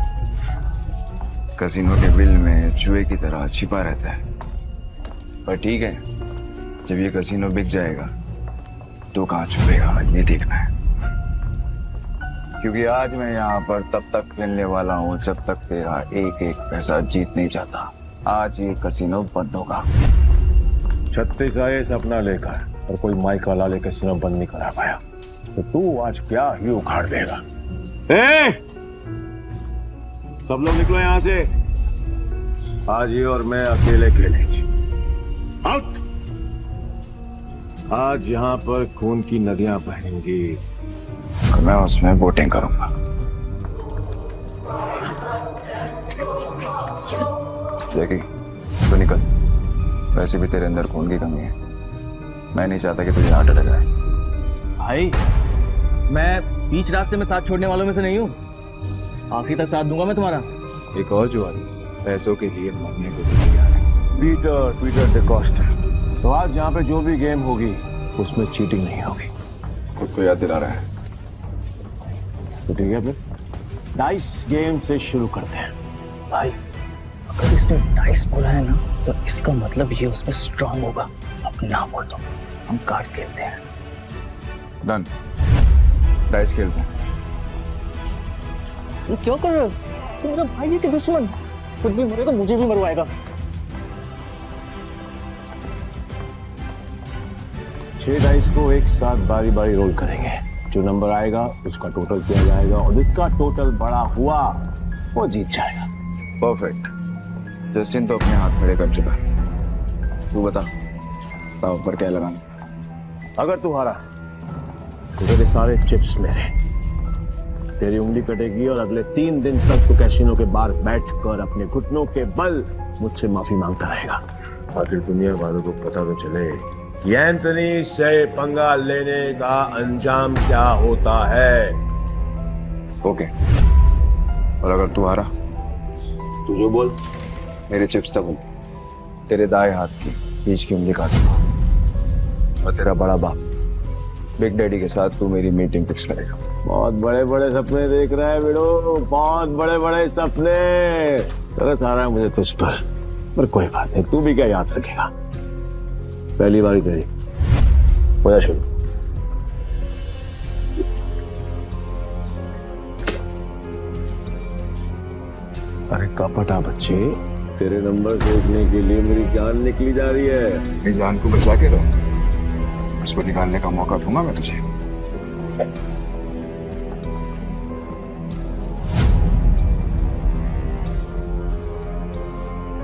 कैसीनो के बिल में चूहे की तरह छिपा रहता है। पर ठीक है, जब ये कैसीनो बिक जाएगा तो कहाँ छुपेगा ये देखना है। क्योंकि आज मैं यहाँ पर तब तक खेलने वाला हूँ जब तक तेरा एक एक पैसा जीत नहीं जाता। आज ये कैसीनो बंद होगा। 36 आए सपना लेकर और कोई माइक वाला ले कैसीनो बंद नहीं करा पाया, तो तू आज क्या ही उखाड़ देगा। सब लोग निकलो यहाँ से। आज ये और मैं अकेले खेलेंगे। आउट। आज यहाँ पर खून की नदियां बहेंगी और मैं उसमें वोटिंग करूंगा। जैकी तो निकल। वैसे भी तेरे अंदर खून की कमी है। मैं नहीं चाहता कि तुझे हार्ट अटैक आए। भाई मैं बीच रास्ते में साथ छोड़ने वालों में से नहीं हूँ। आखिरी तक साथ दूंगा मैं तुम्हारा। एक और जुआरी पैसों के लिए मरने को भी तैयार है। पीटर डिकोस्टा। तो आज यहाँ पे जो भी गेम होगी उसमें चीटिंग नहीं होगी। खुद को याद दिला रहा है तो ठीक है, फिर डाइस गेम से शुरू करते हैं। भाई अगर इसने डाइस बोला है ना तो इसका मतलब ये उसमें स्ट्रांग होगा। अब ना बोल दो, हम कार्ड खेलते हैं। डन, डाइस खेलते हैं। ये क्यों कर रहे हो? तुम मेरा भाई है कि दुश्मन? खुद भी मरेगा, मुझे भी मरवाएगा। 6 डाइस को एक साथ बारी बारी रोल करेंगे। जो नंबर आएगा उसका टोटल किया जाएगा और जिसका टोटल बड़ा हुआ वो जीत जाएगा। परफेक्ट। जस्टिन तो अपने हाथ खड़े कर चुका है। तू बता दाव पर क्या लगाना? अगर तू हारा तो तेरे सारे चिप्स मेरे। तेरी उंगली कटेगी और अगले 3 दिन तक तू कैसीनो के बाहर बैठकर अपने घुटनों के बल मुझसे माफी मांगता रहेगा। आखिर दुनिया वालों को पता तो चले कि एंथनी से पंगा लेने का अंजाम क्या होता है। ओके। और अगर तू हारा तू जो बोल। मेरे चिप्स तब तेरे दाएं हाथ की बीच की उंगली काट दूंगा और तेरा बड़ा बाप बिग डैडी के साथ तू मेरी मीटिंग फिक्स करेगा। बहुत बड़े बड़े सपने देख रहा है बेड़ो, बहुत बड़े बड़े सपने। तरस आ रहा है मुझे तुझ पर कोई बात नहीं, तू भी क्या याद रखेगा। पहली बारी तेरी, हो जा शुरू। अरे कपटा बच्चे, तेरे नंबर देखने के लिए मेरी जान निकली जा रही है। मेरी जान को बचा के रहो, उसको निकालने का मौका दूंगा मैं तुझे।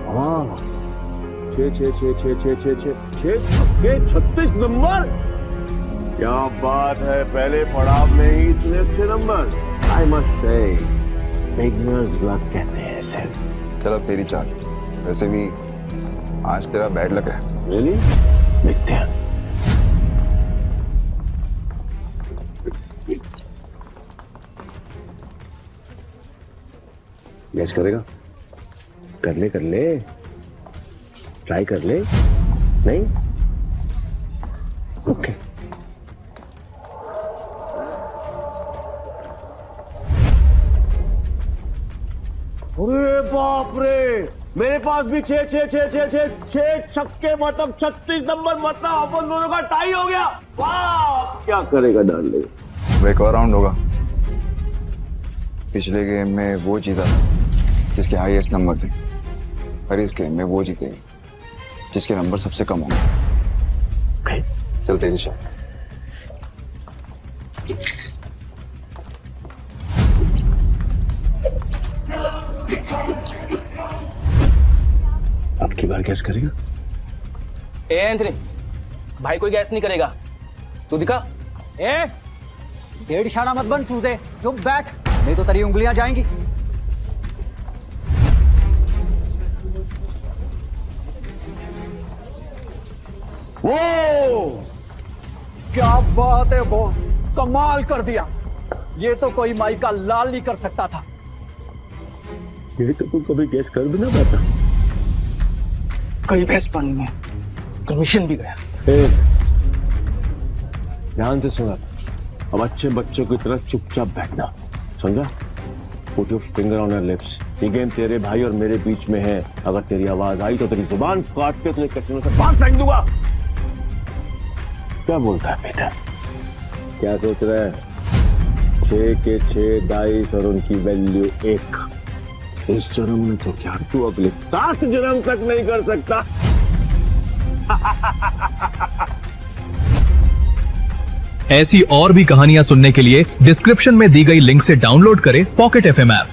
हाँ, 36 नंबर। क्या बात है, पहले पड़ाव में ही इतने अच्छे number. I must say beginners luck कहते हैं इसे। चलो तेरी चाल। वैसे भी आज तेरा बैड लक है। रियली? देखते हैं। गैस करेगा? कर ले ट्राई कर ले। नहीं? ओके। अरे बाप रे, मेरे पास भी 6 छक्के, मतलब 36 नंबर, मतलब अपन दोनों का टाई हो गया। वाह, क्या करेगा डार्लिंग? वो एक और राउंड होगा। पिछले गेम में वो जीता जिसके हाईएस्ट नंबर थे, और इस गेम में वो जीतेगी जिसके नंबर सबसे कम होंगे। चलते हैं निशा। अब की बार गैस करेगा? ए एंथनी, भाई कोई गैस नहीं करेगा, तू दिखा। ए डेढ़ इशारा मत बन चूजे, चुप बैठ, नहीं तो तेरी उंगलियां जाएंगी। वो क्या बात है बॉस, कमाल कर दिया। ये तो कोई माई का लाल नहीं कर सकता था। ये तो तू कभी गैस कर भी ना पाता। कई भैंस पानी में, कमीशन भी गया। ध्यान से सुना, अब अच्छे बच्चों की तरह चुपचाप बैठना, समझा? Put your finger on your lips। ये गेम तेरे भाई और मेरे बीच में है। अगर तेरी आवाज आई तो तेरी जुबान काट के तुझे कचरों से बाहर फेंक दूंगा। क्या बोलता है बेटा? क्या सोच रहा है? 6 के 6 डाइस और उनकी वैल्यू 1। इस जन्म में तो क्या तू अगले 7 जन्म तक नहीं कर सकता। ऐसी और भी कहानियां सुनने के लिए डिस्क्रिप्शन में दी गई लिंक से डाउनलोड करें पॉकेट FM ऐप।